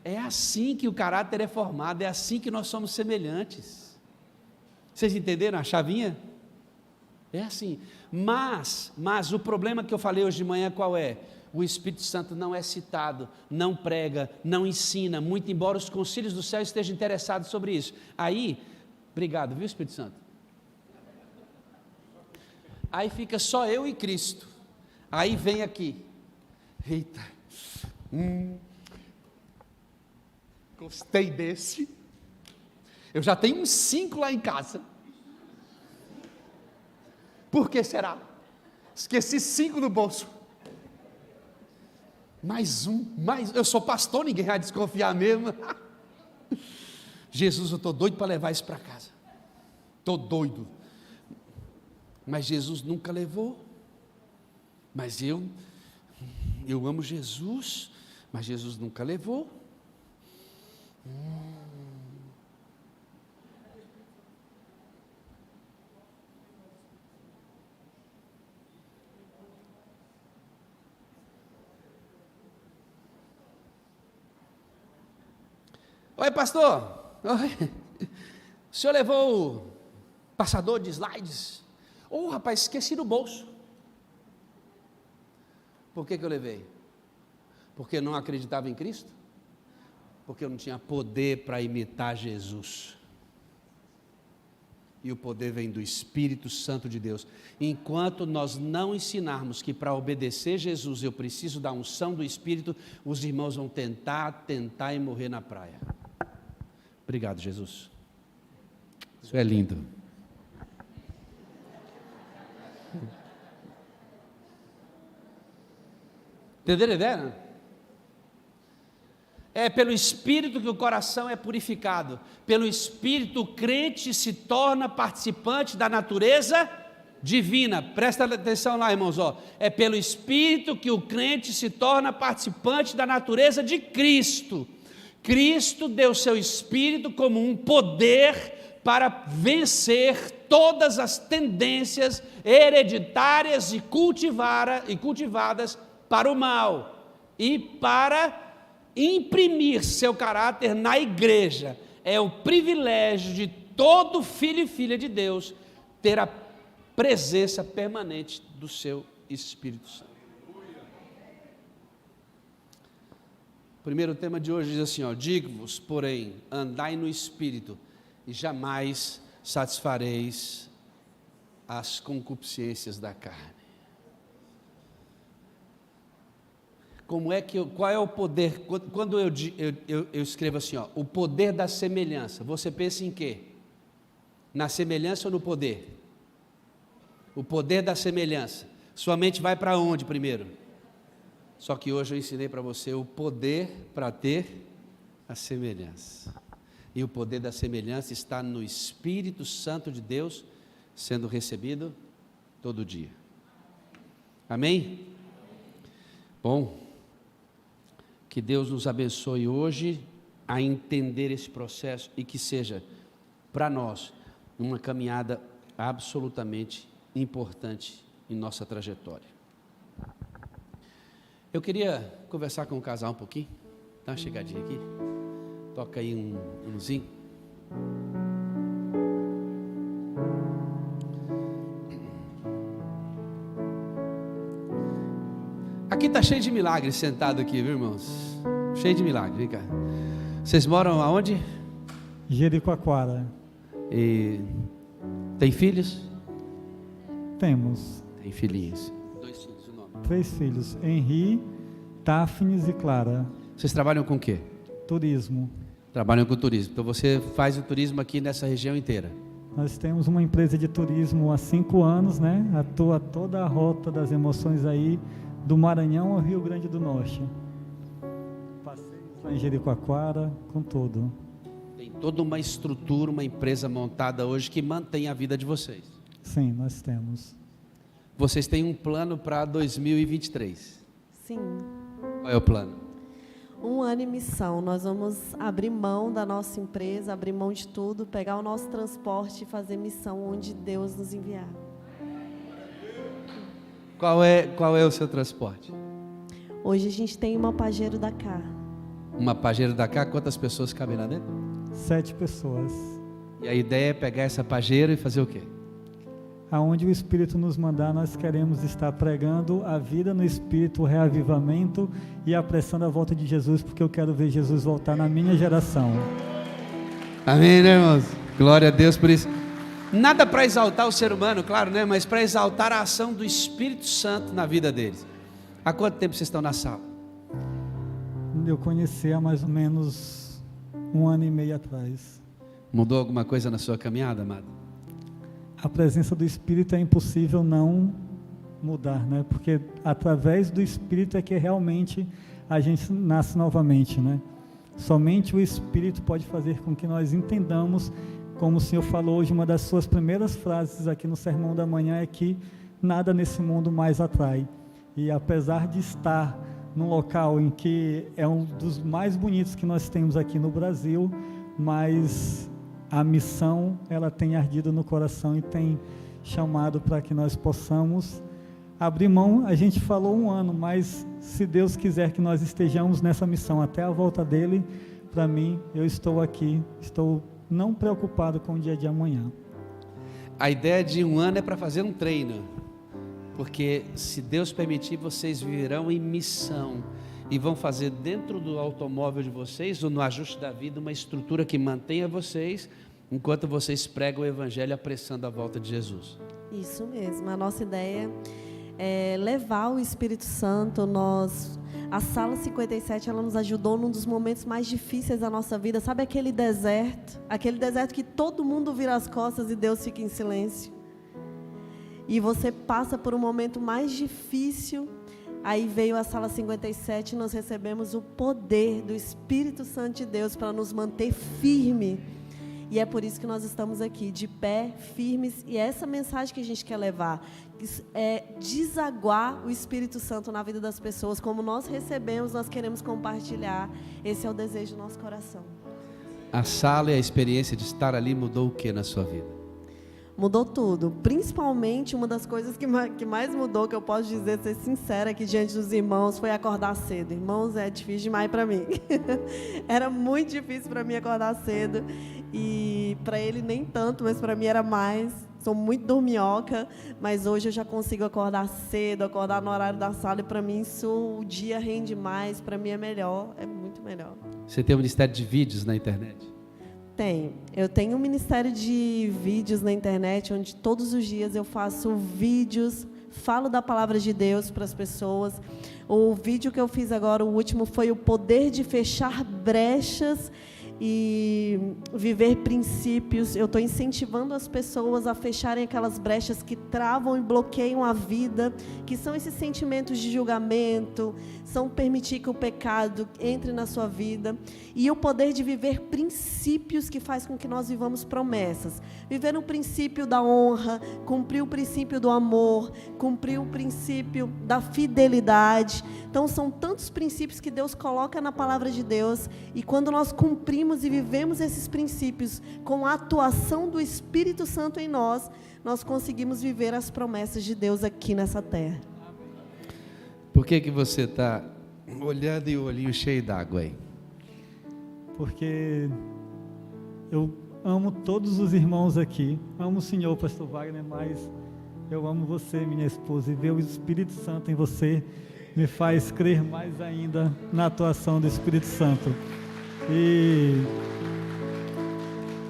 É assim que o caráter é formado, é assim que nós somos semelhantes, vocês entenderam a chavinha? É assim, mas o problema que eu falei hoje de manhã qual é? O Espírito Santo não é citado, não prega, não ensina, muito embora os concílios do céu estejam interessados sobre isso. Aí, obrigado, viu, Espírito Santo? Aí fica só eu e Cristo. Aí vem aqui. Eita, gostei desse. Eu já tenho uns 5 lá em casa. Por que será? Esqueci 5 no bolso. Mais eu sou pastor, ninguém vai desconfiar mesmo. Jesus, eu estou doido para levar isso para casa, estou doido, mas Jesus nunca levou, mas eu amo Jesus, mas Jesus nunca levou. Oi, pastor. Oi. O senhor levou o passador de slides? Rapaz, esqueci no bolso. Por que eu levei? Porque eu não acreditava em Cristo? Porque eu não tinha poder para imitar Jesus. E o poder vem do Espírito Santo de Deus. Enquanto nós não ensinarmos que para obedecer Jesus eu preciso da unção do Espírito, os irmãos vão tentar e morrer na praia. Obrigado, Jesus. Isso é lindo. Entenderam a ideia? É pelo Espírito que o coração é purificado. Pelo Espírito o crente se torna participante da natureza divina. Presta atenção lá, irmãos. É pelo Espírito que o crente se torna participante da natureza de Cristo. Cristo deu seu Espírito como um poder para vencer todas as tendências hereditárias e cultivadas para o mal e para imprimir seu caráter na igreja. É o privilégio de todo filho e filha de Deus ter a presença permanente do seu Espírito Santo. O primeiro tema de hoje diz assim, digo-vos, porém, andai no Espírito, e jamais satisfareis as concupiscências da carne. Qual é o poder? Quando eu escrevo assim, o poder da semelhança, você pensa em quê? Na semelhança ou no poder? O poder da semelhança. Sua mente vai para onde primeiro? Só que hoje eu ensinei para você o poder para ter a semelhança. E o poder da semelhança está no Espírito Santo de Deus sendo recebido todo dia. Amém? Bom, que Deus nos abençoe hoje a entender esse processo e que seja para nós uma caminhada absolutamente importante em nossa trajetória. Eu queria conversar com o casal um pouquinho. Dá uma chegadinha aqui. Toca aí um hinozinho. Aqui está cheio de milagres sentado aqui, viu, irmãos? Cheio de milagres, vem cá. Vocês moram aonde? Jericoacoara. E tem filhos? Temos. Tem filhinhos. 2 filhos, o nome? 3 filhos, Henri, Táfnis e Clara. Vocês trabalham com o quê? Turismo. Trabalham com turismo. Então você faz o turismo aqui nessa região inteira? Nós temos uma empresa de turismo há 5 anos, né? Atua toda a rota das emoções aí, do Maranhão ao Rio Grande do Norte. Passeios lá em Jericoacoara, com tudo. Tem toda uma estrutura, uma empresa montada hoje que mantém a vida de vocês. Sim, nós temos. Vocês têm um plano para 2023? Sim. Qual é o plano? Um ano em missão. Nós vamos abrir mão da nossa empresa, abrir mão de tudo, pegar o nosso transporte e fazer missão onde Deus nos enviar. Qual é o seu transporte? Hoje a gente tem uma Pajero Dakar. Uma Pajero Dakar, quantas pessoas cabem lá dentro? 7 pessoas. E a ideia é pegar essa Pajero e fazer o quê? Aonde o Espírito nos mandar, nós queremos estar pregando a vida no Espírito, o reavivamento e apressando a volta de Jesus, porque eu quero ver Jesus voltar na minha geração. Amém, né, irmãos? Glória a Deus por isso. Nada para exaltar o ser humano, claro, né? Mas para exaltar a ação do Espírito Santo na vida deles. Há quanto tempo vocês estão na sala? Eu conheci há mais ou menos 1 ano e meio atrás. Mudou alguma coisa na sua caminhada, amado? A presença do Espírito é impossível não mudar, né? Porque através do Espírito é que realmente a gente nasce novamente, né? Somente o Espírito pode fazer com que nós entendamos, como o Senhor falou hoje, uma das suas primeiras frases aqui no Sermão da Manhã é que nada nesse mundo mais atrai. E apesar de estar num local em que é um dos mais bonitos que nós temos aqui no Brasil, mas a missão, ela tem ardido no coração e tem chamado para que nós possamos abrir mão. A gente falou 1 ano, mas se Deus quiser que nós estejamos nessa missão até a volta dele, para mim, eu estou aqui, estou não preocupado com o dia de amanhã. A ideia de 1 ano é para fazer um treino, porque se Deus permitir, vocês viverão em missão e vão fazer dentro do automóvel de vocês, ou no ajuste da vida, uma estrutura que mantenha vocês, enquanto vocês pregam o Evangelho apressando a volta de Jesus. Isso mesmo, a nossa ideia é levar o Espírito Santo. A Sala 57, ela nos ajudou num dos momentos mais difíceis da nossa vida. Sabe aquele deserto que todo mundo vira as costas e Deus fica em silêncio? E você passa por um momento mais difícil. Aí veio a Sala 57 e nós recebemos o poder do Espírito Santo de Deus para nos manter firme. E é por isso que nós estamos aqui, de pé, firmes. E é essa mensagem que a gente quer levar, é desaguar o Espírito Santo na vida das pessoas. Como nós recebemos, nós queremos compartilhar. Esse é o desejo do nosso coração. A sala e a experiência de estar ali mudou o que na sua vida? Mudou tudo, principalmente uma das coisas que mais mudou, que eu posso dizer, ser sincera aqui diante dos irmãos, foi acordar cedo. Irmãos, é difícil demais para mim. Era muito difícil para mim acordar cedo, e para ele nem tanto, mas para mim era mais. Sou muito dorminhoca, mas hoje eu já consigo acordar cedo, acordar no horário da sala, e para mim isso, o dia rende mais, para mim é melhor, é muito melhor. Você tem um ministério de vídeos na internet? Tenho. Eu tenho um ministério de vídeos na internet, onde todos os dias eu faço vídeos, falo da palavra de Deus para as pessoas. O vídeo que eu fiz agora, o último, foi o poder de fechar brechas e viver princípios. Eu estou incentivando as pessoas a fecharem aquelas brechas que travam e bloqueiam a vida, que são esses sentimentos de julgamento, são permitir que o pecado entre na sua vida, e o poder de viver princípios que faz com que nós vivamos promessas. Viver o princípio da honra, cumprir o princípio do amor, cumprir o princípio da fidelidade. Então são tantos princípios que Deus coloca na palavra de Deus, e quando nós cumprimos e vivemos esses princípios com a atuação do Espírito Santo em nós, nós conseguimos viver as promessas de Deus aqui nessa terra. Por que você está olhando e o olhinho cheio d'água aí? Porque eu amo todos os irmãos aqui, amo o Senhor, pastor Wagner, mas eu amo você, minha esposa, e ver o Espírito Santo em você me faz crer mais ainda na atuação do Espírito Santo. E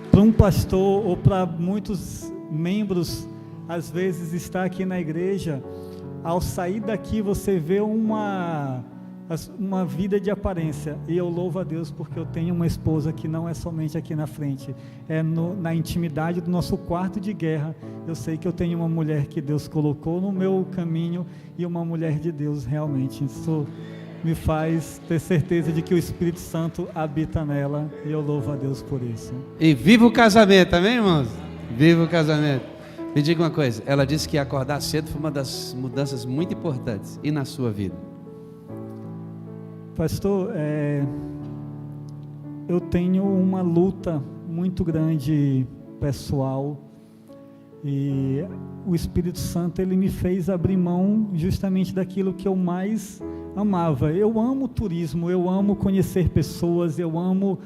para um pastor ou para muitos membros, às vezes estar aqui na igreja, ao sair daqui você vê uma vida de aparência, e eu louvo a Deus porque eu tenho uma esposa que não é somente aqui na frente, é na intimidade do nosso quarto de guerra. Eu sei que eu tenho uma mulher que Deus colocou no meu caminho, e uma mulher de Deus realmente. Isso me faz ter certeza de que o Espírito Santo habita nela, e eu louvo a Deus por isso. E viva o casamento, amém, irmãos? Viva o casamento. Me diga uma coisa, ela disse que acordar cedo foi uma das mudanças muito importantes, e na sua vida? Pastor, eu tenho uma luta muito grande pessoal, e o Espírito Santo, ele me fez abrir mão justamente daquilo que eu mais amava. Eu amo turismo, eu amo conhecer pessoas, eu amo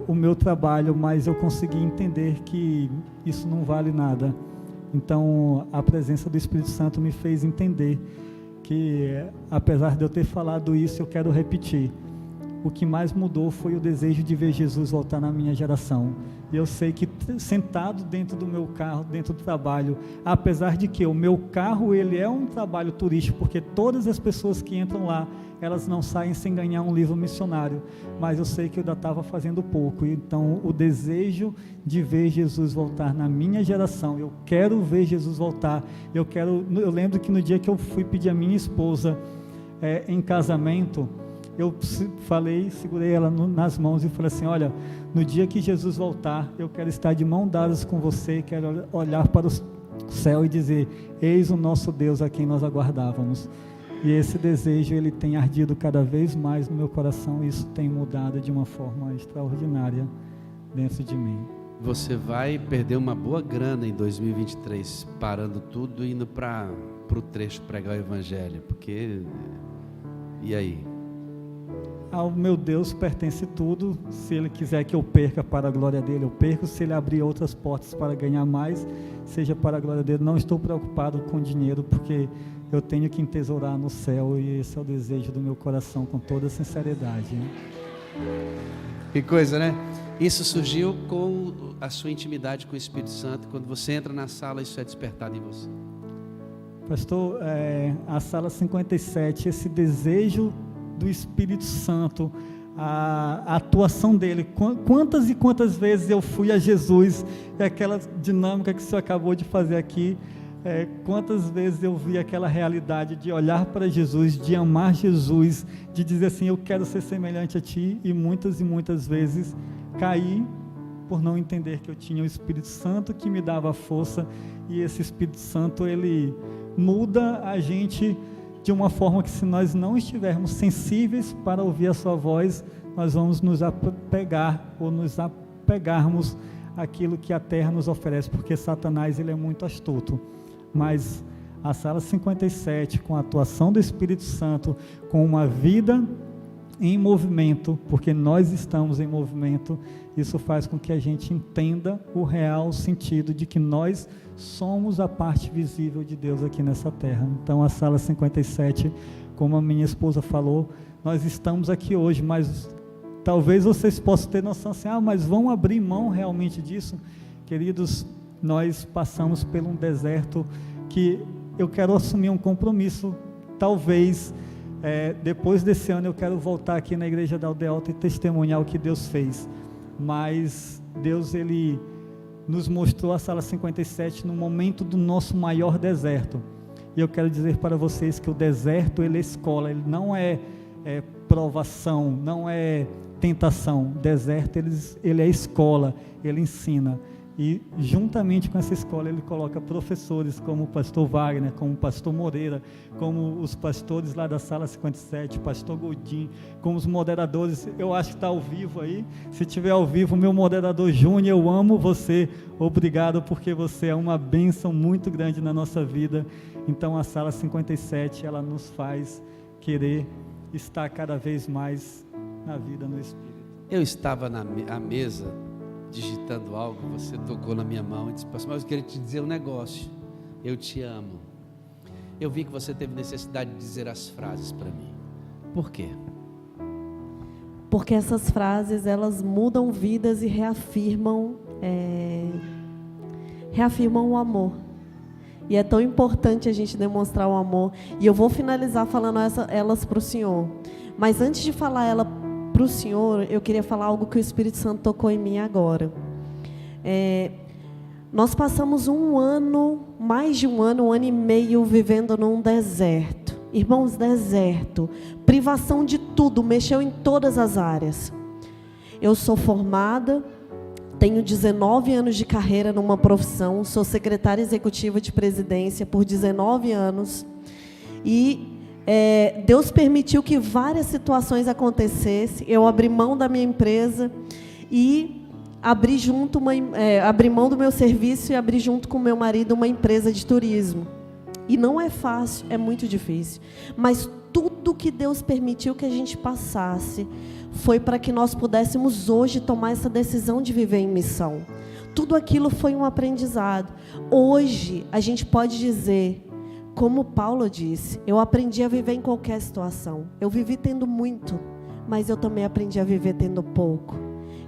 o meu trabalho, mas eu consegui entender que isso não vale nada. Então, a presença do Espírito Santo me fez entender que, apesar de eu ter falado isso, eu quero repetir. O que mais mudou foi o desejo de ver Jesus voltar na minha geração. E eu sei que, sentado dentro do meu carro, dentro do trabalho, apesar de que o meu carro, ele é um trabalho turístico, porque todas as pessoas que entram lá, elas não saem sem ganhar um livro missionário, mas eu sei que eu ainda estava fazendo pouco. Então, o desejo de ver Jesus voltar na minha geração, eu quero ver Jesus voltar. Eu lembro que no dia que eu fui pedir a minha esposa em casamento, eu segurei ela nas mãos e falei assim: olha, no dia que Jesus voltar, eu quero estar de mão dadas com você, quero olhar para o céu e dizer: eis o nosso Deus a quem nós aguardávamos. E esse desejo, ele tem ardido cada vez mais no meu coração, e isso tem mudado de uma forma extraordinária dentro de mim. Você vai perder uma boa grana em 2023, parando tudo e indo para o trecho pregar o Evangelho, porque... E aí? Ao meu Deus pertence tudo. Se Ele quiser que eu perca para a glória dEle, eu perco. Se Ele abrir outras portas para ganhar mais, seja para a glória dEle. Não estou preocupado com dinheiro, porque eu tenho que entesourar no céu, e esse é o desejo do meu coração, com toda sinceridade. Que coisa, né? Isso surgiu com a sua intimidade com o Espírito Santo. Quando você entra na sala, isso é despertado em você. Pastor, a sala 57, esse desejo do Espírito Santo, a atuação dele, quantas e quantas vezes eu fui a Jesus, aquela dinâmica que o senhor acabou de fazer aqui, quantas vezes eu vi aquela realidade de olhar para Jesus, de amar Jesus, de dizer assim: eu quero ser semelhante a ti, e muitas vezes caí por não entender que eu tinha o Espírito Santo que me dava força, e esse Espírito Santo, ele muda a gente de uma forma que, se nós não estivermos sensíveis para ouvir a sua voz, nós vamos nos apegar ou nos apegarmos àquilo que a terra nos oferece, porque Satanás, ele é muito astuto. Mas a sala 57, com a atuação do Espírito Santo, com uma vida em movimento, porque nós estamos em movimento, isso faz com que a gente entenda o real sentido de que nós somos a parte visível de Deus aqui nessa terra. Então, a sala 57, como a minha esposa falou, nós estamos aqui hoje, mas talvez vocês possam ter noção assim: mas vão abrir mão realmente disso? Queridos, nós passamos por um deserto que eu quero assumir um compromisso. Talvez depois desse ano eu quero voltar aqui na igreja da Aldeota e testemunhar o que Deus fez, mas Deus, ele nos mostrou a sala 57 no momento do nosso maior deserto, e eu quero dizer para vocês que o deserto, ele é escola, ele não é provação, não é tentação. O deserto, ele é escola, ele ensina. E juntamente com essa escola, ele coloca professores como o pastor Wagner, como o pastor Moreira, como os pastores lá da sala 57, pastor Godinho, como os moderadores. Eu acho que está ao vivo aí. Se tiver ao vivo, meu moderador Júnior, eu amo você. Obrigado, porque você é uma bênção muito grande na nossa vida. Então, a sala 57, ela nos faz querer estar cada vez mais na vida no Espírito. Eu estava à mesa digitando algo, você tocou na minha mão e disse: pastor, mas eu queria te dizer um negócio, eu te amo. Eu vi que você teve necessidade de dizer as frases para mim. Por quê? Porque essas frases, elas mudam vidas e reafirmam o amor. E é tão importante a gente demonstrar o amor. E eu vou finalizar falando elas para o Senhor. Mas antes de falar ela para o Senhor, eu queria falar algo que o Espírito Santo tocou em mim agora. Nós passamos mais de um ano e meio vivendo num deserto. Irmãos, deserto, privação de tudo, mexeu em todas as áreas. Eu sou formada, tenho 19 anos de carreira numa profissão, sou secretária executiva de presidência por 19 anos. E Deus permitiu que várias situações acontecessem. Eu abri mão da minha empresa e abri mão do meu serviço e abri junto com meu marido uma empresa de turismo. E não é fácil, é muito difícil. Mas tudo que Deus permitiu que a gente passasse foi para que nós pudéssemos hoje tomar essa decisão de viver em missão. Tudo aquilo foi um aprendizado. Hoje a gente pode dizer, como Paulo disse, eu aprendi a viver em qualquer situação. Eu vivi tendo muito, mas eu também aprendi a viver tendo pouco.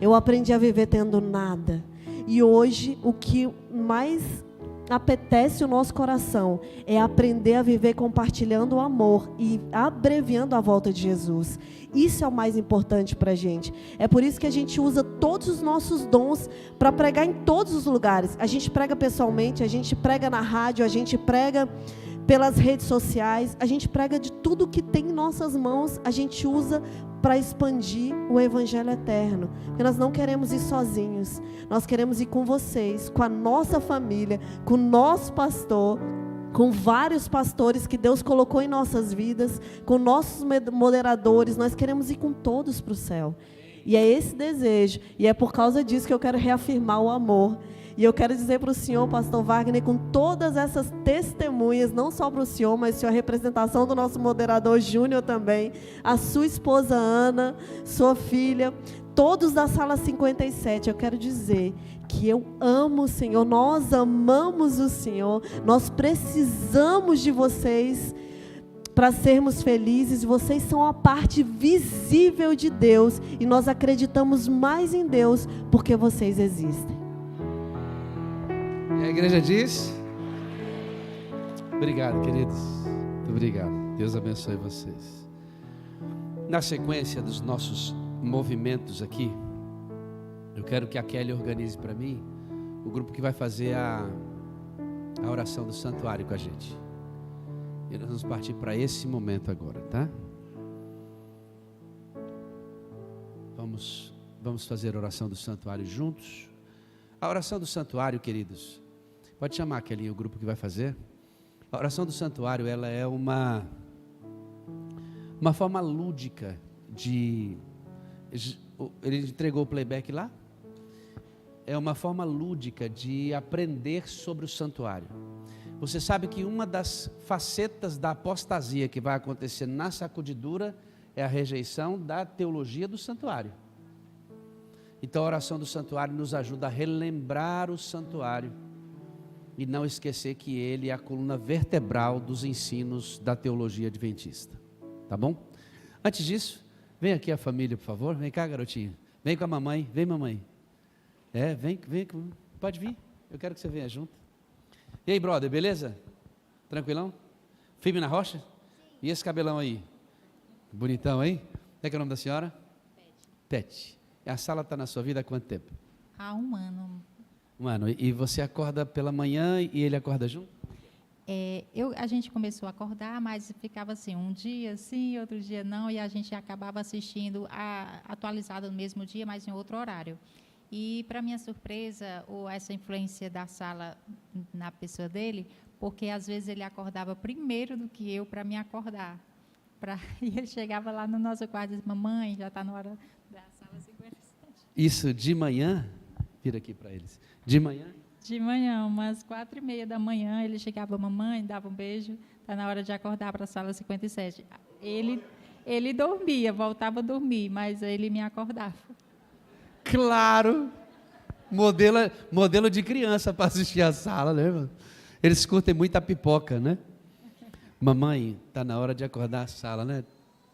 Eu aprendi a viver tendo nada. E hoje o que mais apetece o nosso coração é aprender a viver compartilhando o amor e abreviando a volta de Jesus. Isso é o mais importante para a gente. É por isso que a gente usa todos os nossos dons para pregar em todos os lugares. A gente prega pessoalmente, a gente prega na rádio, a gente prega pelas redes sociais, a gente prega de tudo que tem em nossas mãos, a gente usa para expandir o Evangelho eterno. Porque nós não queremos ir sozinhos, nós queremos ir com vocês, com a nossa família, com o nosso pastor, com vários pastores que Deus colocou em nossas vidas, com nossos moderadores. Nós queremos ir com todos para o céu. E é esse desejo, e é por causa disso que eu quero reafirmar o amor. E eu quero dizer para o senhor, pastor Wagner, com todas essas testemunhas, não só para o senhor, mas a representação do nosso moderador Júnior também, a sua esposa Ana, sua filha, todos da sala 57, eu quero dizer que eu amo o Senhor, nós amamos o Senhor, nós precisamos de vocês para sermos felizes. Vocês são a parte visível de Deus e nós acreditamos mais em Deus porque vocês existem. E a igreja diz: obrigado, queridos. Muito obrigado. Deus abençoe vocês. Na sequência dos nossos movimentos aqui, eu quero que a Kelly organize para mim o grupo que vai fazer a oração do santuário com a gente. E nós vamos partir para esse momento agora, tá? Vamos fazer a oração do santuário juntos. A oração do santuário, queridos, pode chamar aquele o grupo que vai fazer. A oração do santuário, ela é uma forma lúdica de... Ele entregou o playback lá? É uma forma lúdica de aprender sobre o santuário. Você sabe que uma das facetas da apostasia que vai acontecer na sacudidura é a rejeição da teologia do santuário. Então a oração do santuário nos ajuda a relembrar o santuário e não esquecer que ele é a coluna vertebral dos ensinos da teologia adventista. Tá bom? Antes disso, vem aqui a família, por favor. Vem cá, garotinha. Vem com a mamãe. Vem, mamãe. Vem. Pode vir. Eu quero que você venha junto. E aí, brother, beleza? Tranquilão? Firme na rocha? E esse cabelão aí? Bonitão, hein? Como é que é o nome da senhora? Pet. A sala está na sua vida há quanto tempo? Há 1 ano. 1 ano. E você acorda pela manhã e ele acorda junto? A gente começou a acordar, mas ficava assim, um dia sim, outro dia não, e a gente acabava assistindo atualizado no mesmo dia, mas em outro horário. E, para minha surpresa, essa influência da sala na pessoa dele, porque às vezes ele acordava primeiro do que eu para me acordar. E ele chegava lá no nosso quarto e dizia: mamãe, já está na hora da sala 57. Isso de manhã? Vira aqui para eles. De manhã? De manhã, umas 4h30 da manhã, ele chegava: mamãe, dava um beijo, está na hora de acordar para a sala 57. Ele dormia, voltava a dormir, mas ele me acordava. Claro! Modelo de criança para assistir a sala, né, irmão? Eles curtem muito a pipoca, né? Mamãe, está na hora de acordar a sala, né?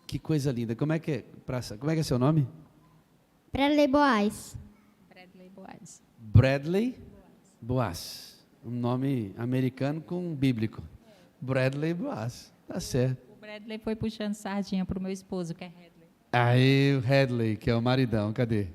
Que coisa linda. Como é que é seu nome? Bradley Boaz. Bradley Boaz. Bradley Boaz. Um nome americano com bíblico. Bradley Boaz. Tá certo. O Bradley foi puxando sardinha para o meu esposo, que é Headley. Aí, o Headley, que é o maridão. Cadê?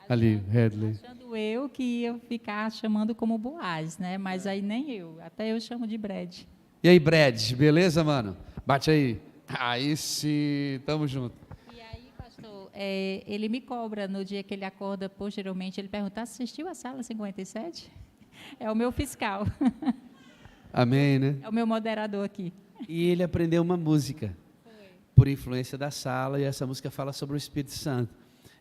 Ali, Headley. Achando eu que ia ficar chamando como Boaz, né? Mas aí nem eu. Até eu chamo de Brad. E aí, Brad, beleza, mano? Bate aí. Aí sim, tamo junto. E aí, pastor, ele me cobra no dia que ele acorda posteriormente. Ele pergunta: assistiu a sala 57? É o meu fiscal. Amém, né? É o meu moderador aqui. E ele aprendeu uma música, por influência da sala, e essa música fala sobre o Espírito Santo.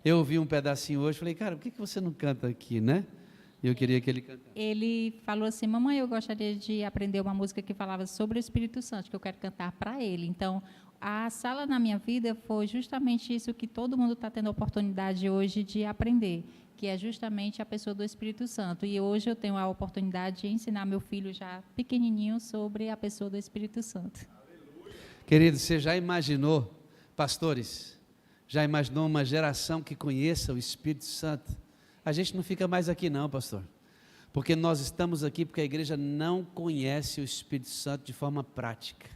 Eu ouvi um pedacinho hoje, falei, cara, por que você não canta aqui, né? E eu queria que ele cantasse. Ele falou assim, mamãe, eu gostaria de aprender uma música que falava sobre o Espírito Santo, que eu quero cantar para ele. Então, a sala na minha vida foi justamente isso que todo mundo está tendo a oportunidade hoje de aprender, que é justamente a pessoa do Espírito Santo. E hoje eu tenho a oportunidade de ensinar meu filho já pequenininho sobre a pessoa do Espírito Santo. Querido, você já imaginou, pastores, já imaginou uma geração que conheça o Espírito Santo? A gente não fica mais aqui não, pastor, porque nós estamos aqui porque a igreja não conhece o Espírito Santo de forma prática.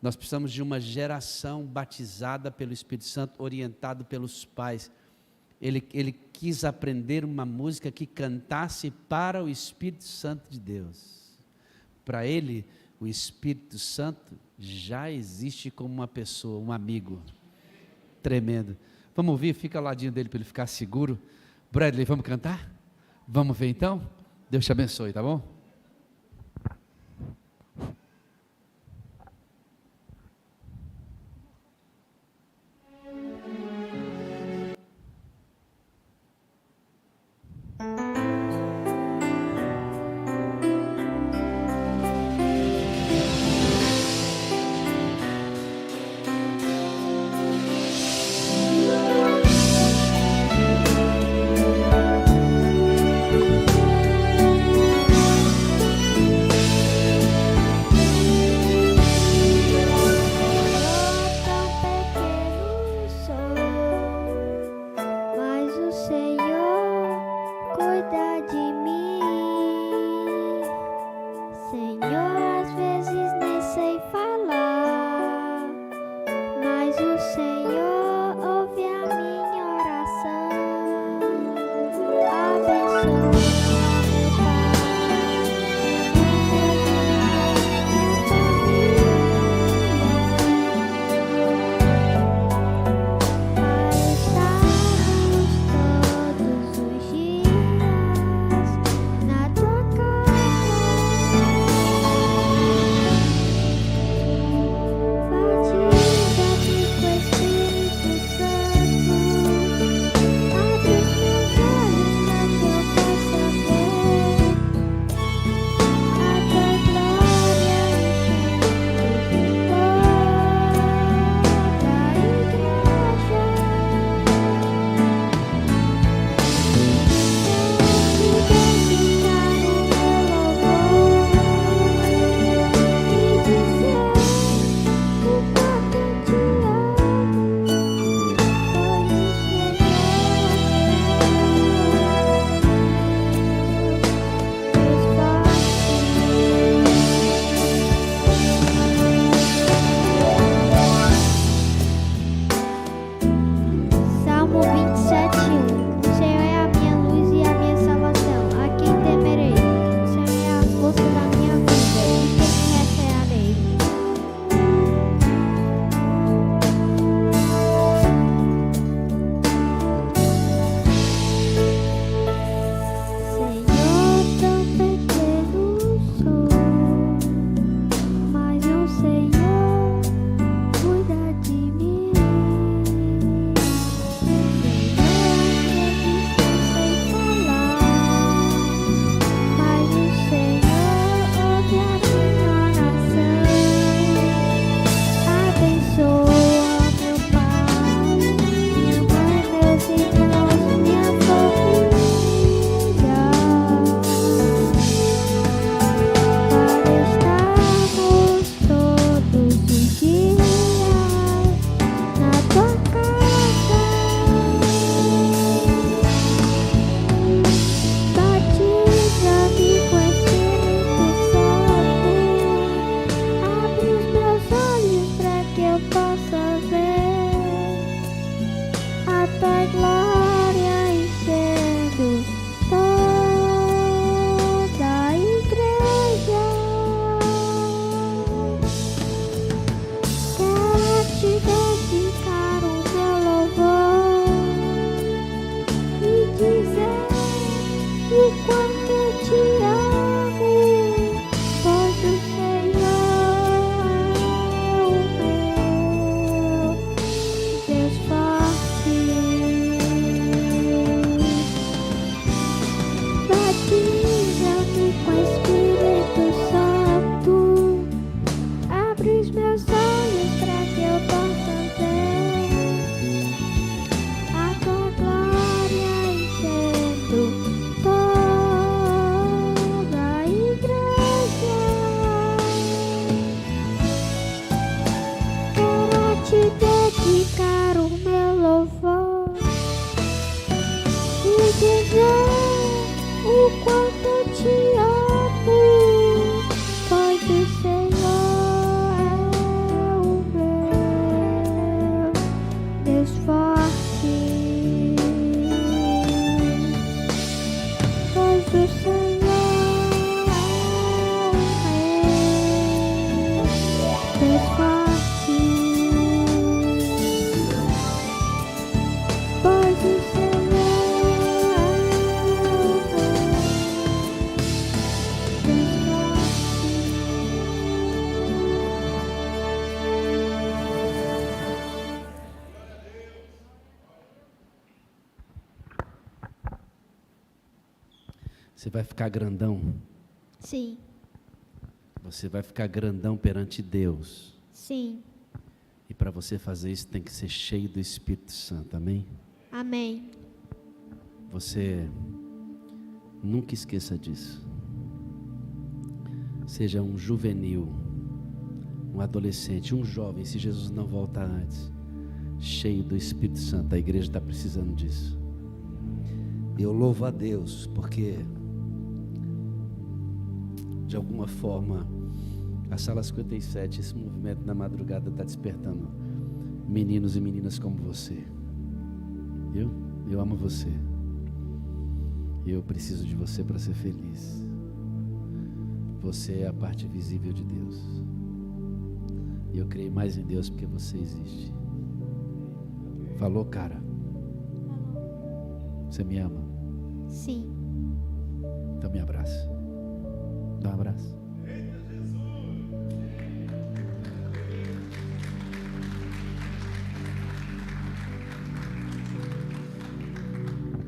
Nós precisamos de uma geração batizada pelo Espírito Santo, orientado pelos pais. Ele quis aprender uma música que cantasse para o Espírito Santo de Deus. Para ele, o Espírito Santo já existe como uma pessoa, um amigo. Tremendo. Vamos ouvir, fica ao ladinho dele para ele ficar seguro. Bradley, vamos cantar? Vamos ver então? Deus te abençoe, tá bom? dizer o quanto te amo, pois o Senhor é o meu Deus forte, pois o Senhor é o meu Deus forte, pois o Você vai ficar grandão. Sim, Você vai ficar grandão perante Deus. sim, E para você fazer isso tem que ser cheio do Espírito Santo, amém? amém. Você nunca esqueça disso. Seja um juvenil, um adolescente, um jovem, se Jesus não voltar antes, cheio do Espírito Santo. A igreja está precisando disso. Eu louvo a Deus porque, de alguma forma, a Sala 57, esse movimento da madrugada está despertando meninos e meninas como você. Eu amo você. Eu preciso de você para ser feliz. Você é a parte visível de Deus. E eu creio mais em Deus porque você existe. Falou, cara? Você me ama? Sim, Então me abraça. Dá um abraço.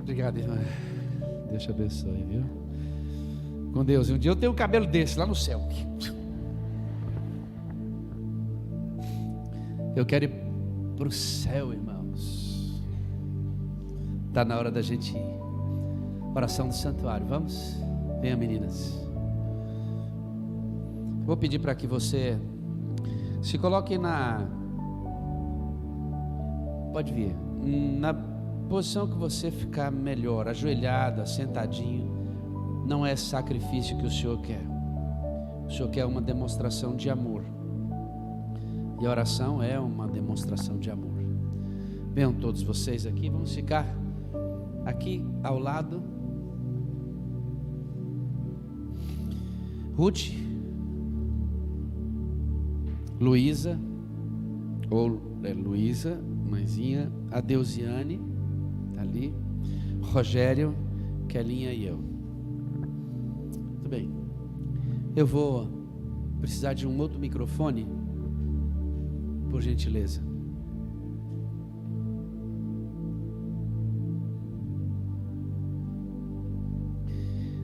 Obrigado, irmã. Deus te abençoe, viu? Com Deus. E um dia eu tenho um cabelo desse lá no céu. Eu quero ir para o céu, irmãos. Está na hora da gente ir. Oração do santuário. Vamos? Venha, meninas. Vou pedir para que você se coloque pode vir. Na posição que você ficar melhor, ajoelhado, sentadinho. Não é sacrifício que o Senhor quer. O Senhor quer uma demonstração de amor. E a oração é uma demonstração de amor. Venham todos vocês aqui, vamos ficar aqui ao lado. Ruth, Luísa, Luísa, mãezinha, a Deusiane, tá ali, Rogério, Kelinha e eu. Muito bem. Eu vou precisar de um outro microfone, por gentileza.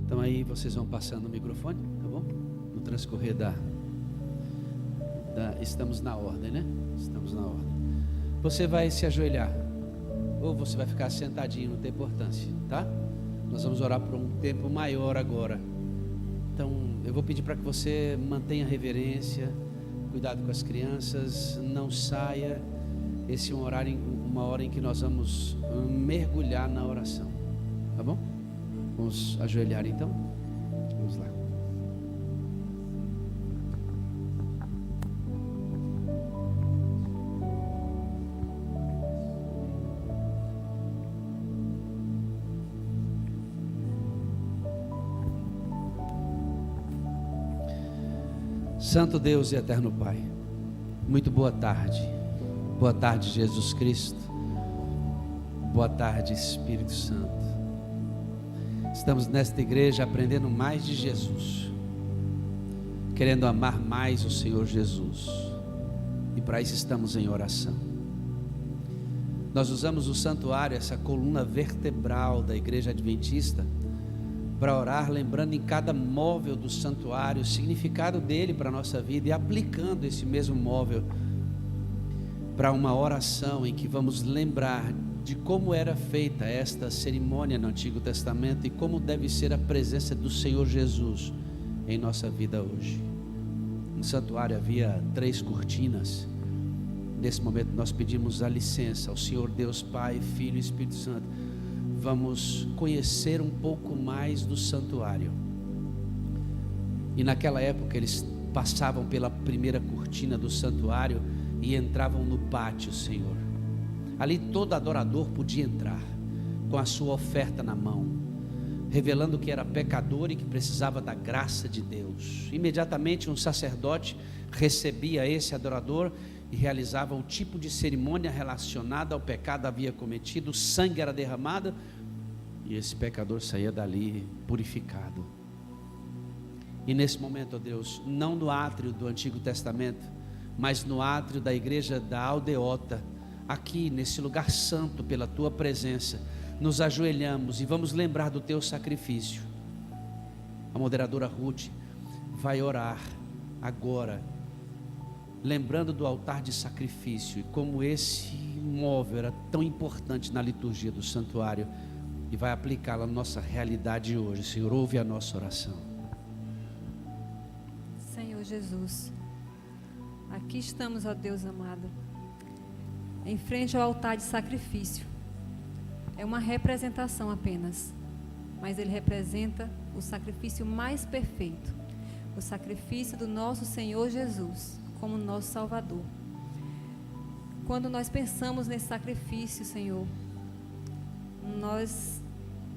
Então aí vocês vão passando o microfone, tá bom? No transcorrer estamos na ordem, né? Estamos na ordem. Você vai se ajoelhar, ou você vai ficar sentadinho, não tem importância, tá? Nós vamos orar por um tempo maior agora. Então eu vou pedir para que você mantenha reverência, cuidado com as crianças, não saia. Esse é uma hora em que nós vamos mergulhar na oração, tá bom? Vamos ajoelhar então? Vamos lá. Santo Deus e eterno Pai, muito boa tarde. Boa tarde, Jesus Cristo. Boa tarde, Espírito Santo. Estamos nesta igreja aprendendo mais de Jesus, querendo amar mais o Senhor Jesus, e para isso estamos em oração. Nós usamos o santuário, essa coluna vertebral da igreja adventista, para orar, lembrando em cada móvel do santuário o significado dele para a nossa vida e aplicando esse mesmo móvel para uma oração em que vamos lembrar de como era feita esta cerimônia no Antigo Testamento e como deve ser a presença do Senhor Jesus em nossa vida hoje. No santuário havia 3 cortinas. Nesse momento nós pedimos a licença ao Senhor Deus Pai, Filho e Espírito Santo. vamos conhecer um pouco mais do santuário. E naquela época eles passavam pela primeira cortina do santuário e entravam no pátio, Senhor. Ali todo adorador podia entrar com a sua oferta na mão, revelando que era pecador e que precisava da graça de Deus. Imediatamente um sacerdote recebia esse adorador e realizava o tipo de cerimônia relacionada ao pecado que havia cometido. O sangue era derramado e esse pecador saía dali purificado. E nesse momento, ó Deus, não no átrio do Antigo Testamento, mas no átrio da igreja da Aldeota, aqui nesse lugar santo pela tua presença, nos ajoelhamos e vamos lembrar do teu sacrifício. A moderadora Ruth vai orar agora, lembrando do altar de sacrifício e como esse móvel era tão importante na liturgia do santuário, e vai aplicá-la na nossa realidade hoje. Senhor, ouve a nossa oração. Senhor Jesus, aqui estamos, ó Deus amado, em frente ao altar de sacrifício. É uma representação apenas, mas ele representa o sacrifício mais perfeito, o sacrifício do nosso Senhor Jesus como nosso Salvador. Quando nós pensamos nesse sacrifício, Senhor, nós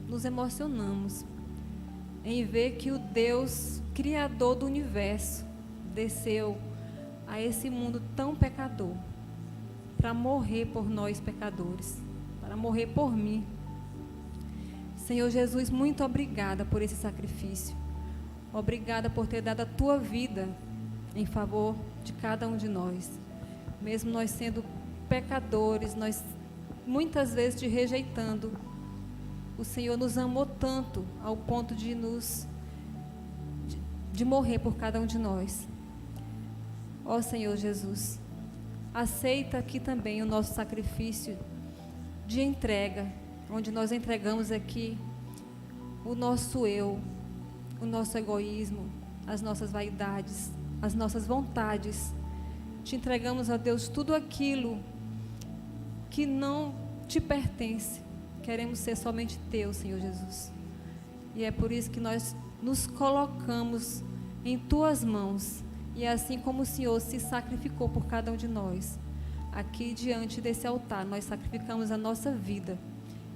nos emocionamos em ver que o Deus Criador do universo desceu a esse mundo tão pecador para morrer por nós pecadores, para morrer por mim. Senhor Jesus, muito obrigada por esse sacrifício. Obrigada por ter dado a tua vida em favor de cada um de nós. Mesmo nós sendo pecadores, nós muitas vezes te rejeitando, o Senhor nos amou tanto ao ponto de morrer por cada um de nós. Ó Senhor Jesus, aceita aqui também o nosso sacrifício de entrega, onde nós entregamos aqui o nosso eu, o nosso egoísmo, as nossas vaidades, as nossas vontades. Te entregamos, ó Deus, tudo aquilo que não te pertence. Queremos ser somente teu, Senhor Jesus. E é por isso que nós nos colocamos em tuas mãos. E assim como o Senhor se sacrificou por cada um de nós, aqui diante desse altar, nós sacrificamos a nossa vida,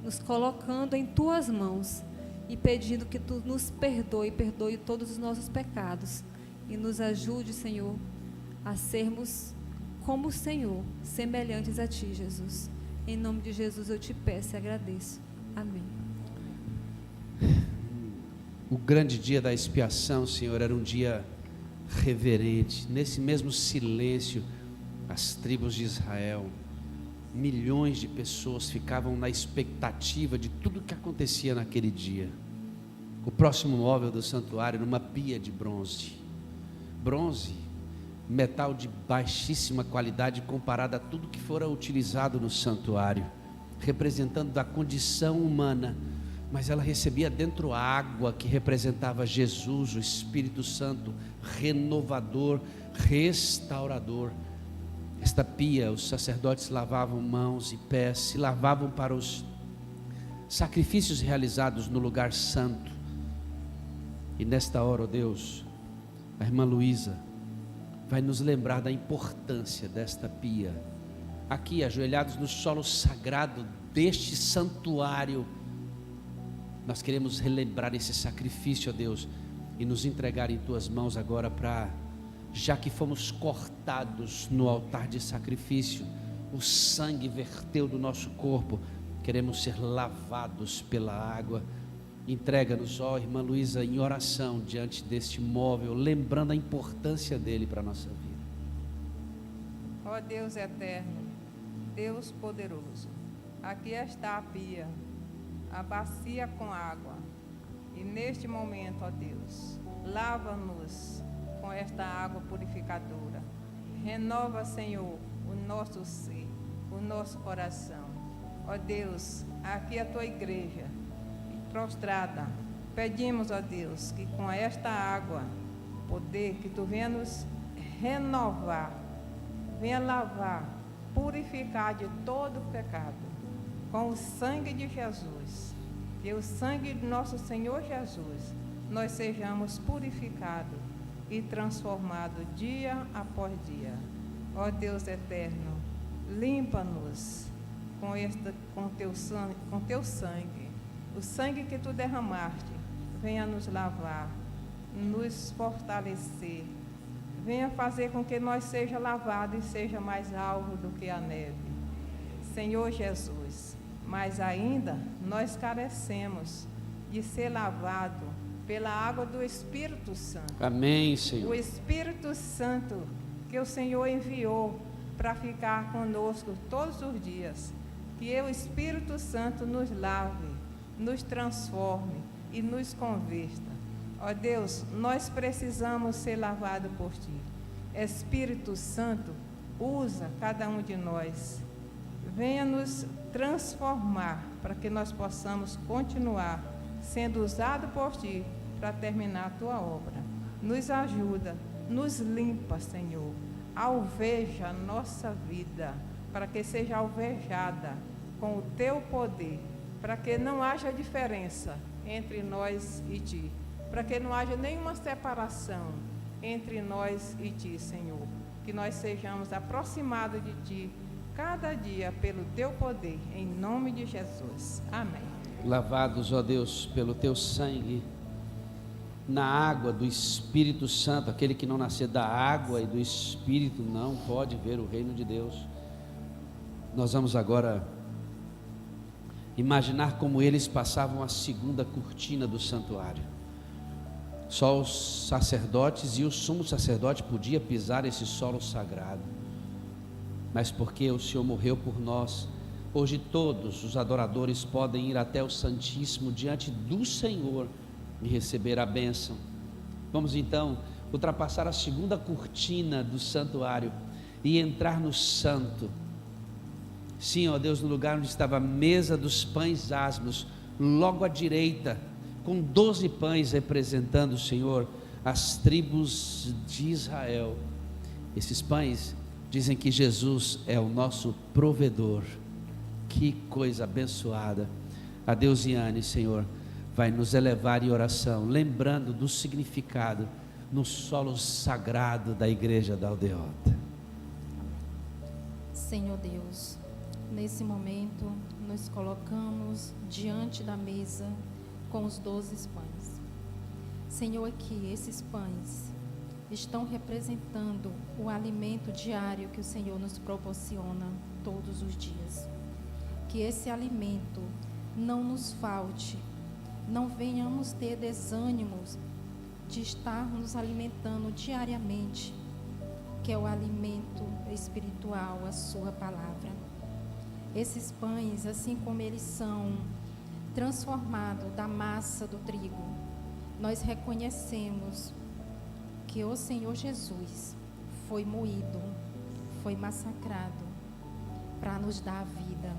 nos colocando em tuas mãos e pedindo que tu nos perdoe todos os nossos pecados e nos ajude, Senhor, a sermos como o Senhor, semelhantes a ti, Jesus. Em nome de Jesus eu te peço e agradeço. Amém. O grande dia da expiação, Senhor, era um dia reverente. Nesse mesmo silêncio, as tribos de Israel, milhões de pessoas ficavam na expectativa de tudo o que acontecia naquele dia. O próximo móvel do santuário era uma pia de bronze. Bronze, metal de baixíssima qualidade comparado a tudo que fora utilizado no santuário, representando a condição humana, mas ela recebia dentro a água que representava Jesus, o Espírito Santo, renovador, restaurador. Esta pia, os sacerdotes lavavam mãos e pés, se lavavam para os sacrifícios realizados no lugar santo. E nesta hora, ó Deus, a irmã Luísa vai nos lembrar da importância desta pia, aqui ajoelhados no solo sagrado deste santuário. Nós queremos relembrar esse sacrifício, ó Deus, e nos entregar em tuas mãos agora para, já que fomos cortados no altar de sacrifício, o sangue verteu do nosso corpo, queremos ser lavados pela água. Entrega-nos, ó irmã Luísa, em oração diante deste móvel, lembrando a importância dele para a nossa vida. Ó Deus eterno, Deus poderoso, aqui está a pia, a bacia com água, e neste momento, ó Deus, lava-nos com esta água purificadora. Renova, Senhor, o nosso ser, o nosso coração. Ó Deus, aqui é a tua igreja, prostrada, pedimos, ó Deus, que com esta água, poder, que tu venha nos renovar, venha lavar, purificar de todo pecado. com o sangue de Jesus, que o sangue de nosso Senhor Jesus, nós sejamos purificados e transformados dia após dia. Ó Deus eterno, limpa-nos com teu sangue, o sangue que tu derramaste, venha nos lavar, nos fortalecer, venha fazer com que nós seja lavado e seja mais alvo do que a neve. Senhor Jesus, mas ainda nós carecemos de ser lavado pela água do Espírito Santo. Amém, Senhor. O Espírito Santo que o Senhor enviou para ficar conosco todos os dias. Que o Espírito Santo nos lave, nos transforme e nos converta. Ó Deus, nós precisamos ser lavados por Ti. Espírito Santo, usa cada um de nós. Venha nos transformar para que nós possamos continuar sendo usado por Ti para terminar a Tua obra. Nos ajuda, nos limpa, Senhor. Alveja a nossa vida, para que seja alvejada com o Teu poder, para que não haja diferença entre nós e Ti, para que não haja nenhuma separação entre nós e Ti, Senhor. Que nós sejamos aproximados de Ti cada dia pelo Teu poder, em nome de Jesus. Amém. Lavados, ó Deus, pelo Teu sangue, na água do Espírito Santo. Aquele que não nascer da água e do Espírito não pode ver o reino de Deus. Nós vamos agora imaginar como eles passavam a segunda cortina do santuário. Só os sacerdotes e o sumo sacerdote podia pisar esse solo sagrado. Mas porque o Senhor morreu por nós, hoje todos os adoradores podem ir até o Santíssimo diante do Senhor e receber a bênção. Vamos então ultrapassar a segunda cortina do santuário e entrar no santo. Sim, ó Deus, no lugar onde estava a mesa dos pães asmos, logo à direita, com 12 pães representando, Senhor, as tribos de Israel. Esses pães dizem que Jesus é o nosso provedor. Que coisa abençoada. A Deusiane, Senhor, vai nos elevar em oração, lembrando do significado no solo sagrado da igreja da Aldeota. Senhor Deus, nesse momento nos colocamos diante da mesa com os 12 pães. Senhor, aqui esses pães estão representando o alimento diário que o Senhor nos proporciona todos os dias. Que esse alimento não nos falte, não venhamos ter desânimos de estar nos alimentando diariamente, que é o alimento espiritual, a sua palavra. Esses pães, assim como eles são transformados da massa do trigo, nós reconhecemos que o Senhor Jesus foi moído, foi massacrado para nos dar a vida.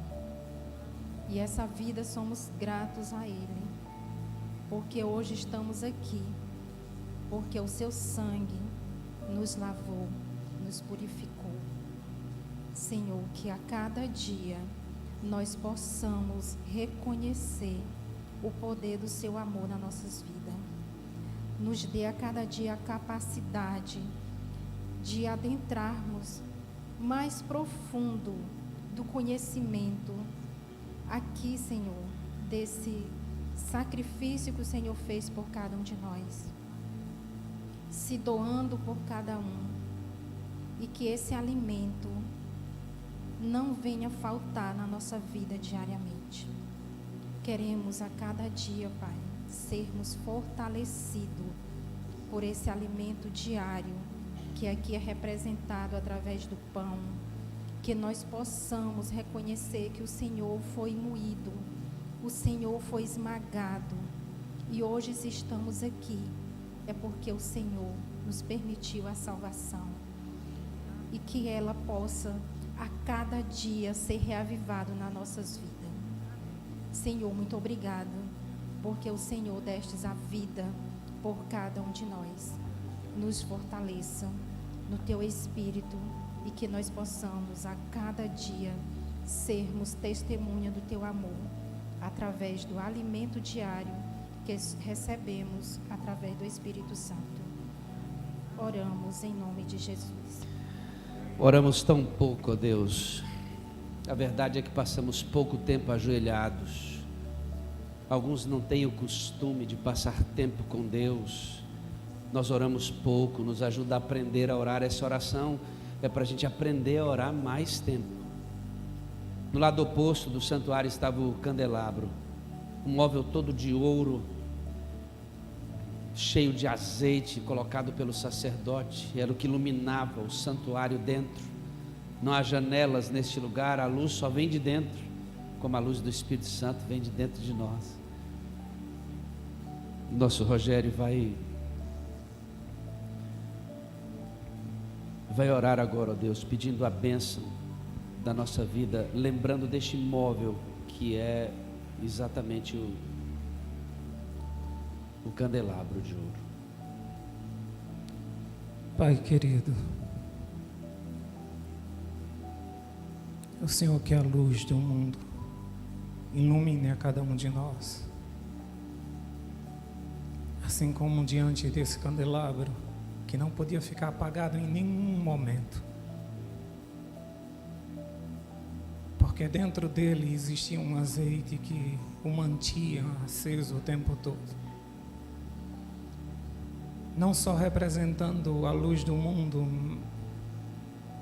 E essa vida somos gratos a Ele, porque hoje estamos aqui, porque o seu sangue nos lavou, nos purificou. Senhor, que a cada dia nós possamos reconhecer o poder do seu amor nas nossas vidas. Nos dê a cada dia a capacidade de adentrarmos mais profundo do conhecimento aqui, Senhor, desse sacrifício que o Senhor fez por cada um de nós, se doando por cada um, e que esse alimento não venha faltar na nossa vida diariamente. Queremos a cada dia, Pai, sermos fortalecidos por esse alimento diário que aqui é representado através do pão, que nós possamos reconhecer que o Senhor foi moído, o Senhor foi esmagado, e hoje se estamos aqui é porque o Senhor nos permitiu a salvação, e que ela possa a cada dia ser reavivado nas nossas vidas. Senhor, muito obrigado, porque o Senhor destes a vida por cada um de nós. Nos fortaleça no teu Espírito, e que nós possamos a cada dia sermos testemunha do Teu amor, através do alimento diário que recebemos através do Espírito Santo. Oramos em nome de Jesus. Oramos tão pouco, ó Deus. A verdade é que passamos pouco tempo ajoelhados. Alguns não têm o costume de passar tempo com Deus. Nós oramos pouco, nos ajuda a aprender a orar. Essa oração é para a gente aprender a orar mais tempo. No lado oposto do santuário estava o candelabro, um móvel todo de ouro, cheio de azeite, colocado pelo sacerdote. Era o que iluminava o santuário dentro. Não há janelas neste lugar, a luz só vem de dentro, como a luz do Espírito Santo vem de dentro de nós. Nosso Rogério vai orar agora, ó Deus, pedindo a bênção da nossa vida, lembrando deste móvel que é exatamente o candelabro de ouro. Pai querido, o Senhor que é a luz do mundo, ilumine a cada um de nós, assim como diante desse candelabro, que não podia ficar apagado em nenhum momento, porque dentro dele existia um azeite que o mantinha aceso o tempo todo, não só representando a luz do mundo,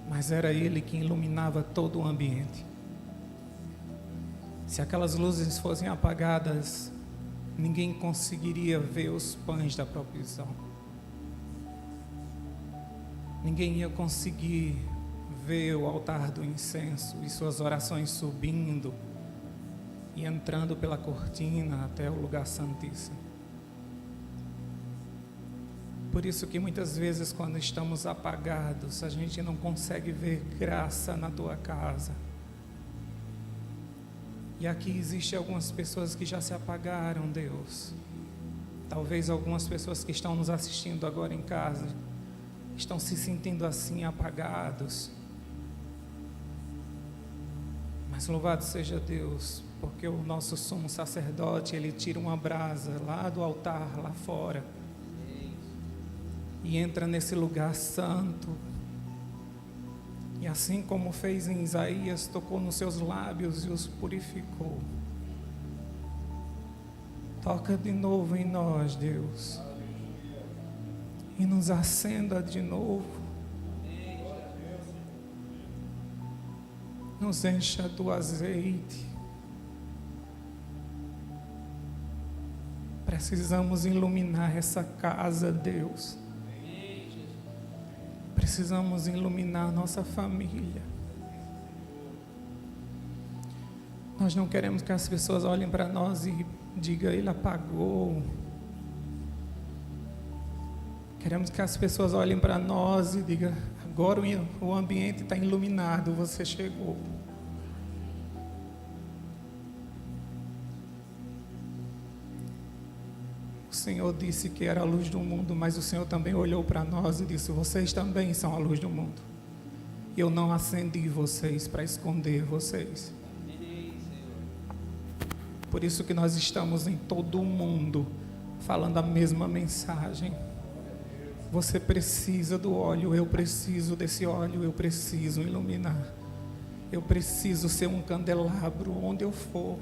mas era ele que iluminava todo o ambiente. Se aquelas luzes fossem apagadas, ninguém conseguiria ver os pães da provisão. Ninguém ia conseguir ver o altar do incenso e suas orações subindo e entrando pela cortina até o lugar santíssimo. Por isso que muitas vezes, quando estamos apagados, a gente não consegue ver graça na tua casa. E aqui existem algumas pessoas que já se apagaram, Deus. Talvez algumas pessoas que estão nos assistindo agora em casa estão se sentindo assim apagados. Mas louvado seja Deus, porque o nosso sumo sacerdote, ele tira uma brasa lá do altar, lá fora, e entra nesse lugar santo. E assim como fez em Isaías, tocou nos seus lábios e os purificou. Toca de novo em nós, Deus, e nos acenda de novo. Nos encha do azeite. Precisamos iluminar essa casa, Deus. Precisamos iluminar nossa família. Nós não queremos que as pessoas olhem para nós e digam: ele apagou. Queremos que as pessoas olhem para nós e digam: agora o ambiente está iluminado, você chegou. O Senhor disse que era a luz do mundo, mas o Senhor também olhou para nós e disse: vocês também são a luz do mundo. E eu não acendi vocês para esconder vocês. Por isso que nós estamos em todo o mundo falando a mesma mensagem. Você precisa do óleo, eu preciso desse óleo, eu preciso iluminar. Eu preciso ser um candelabro onde eu for,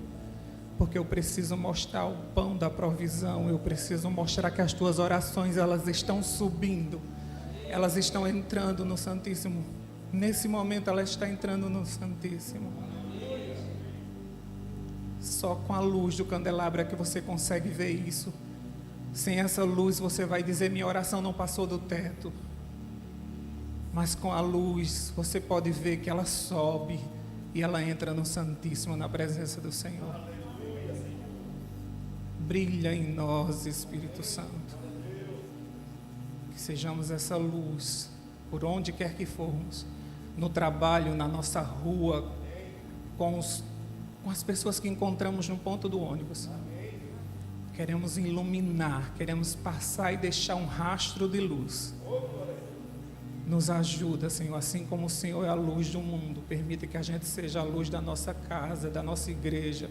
porque eu preciso mostrar o pão da provisão. Eu preciso mostrar que as tuas orações, elas estão subindo, elas estão entrando no Santíssimo. Nesse momento ela está entrando no Santíssimo. Só com a luz do candelabro é que você consegue ver isso. Sem essa luz você vai dizer: minha oração não passou do teto. Mas com a luz você pode ver que ela sobe e ela entra no Santíssimo, na presença do Senhor. Brilha em nós, Espírito Santo. Que sejamos essa luz por onde quer que formos, no trabalho, na nossa rua, com as pessoas que encontramos no ponto do ônibus. Queremos iluminar, queremos passar e deixar um rastro de luz. Nos ajuda, Senhor, assim como o Senhor é a luz do mundo. Permita que a gente seja a luz da nossa casa, da nossa igreja.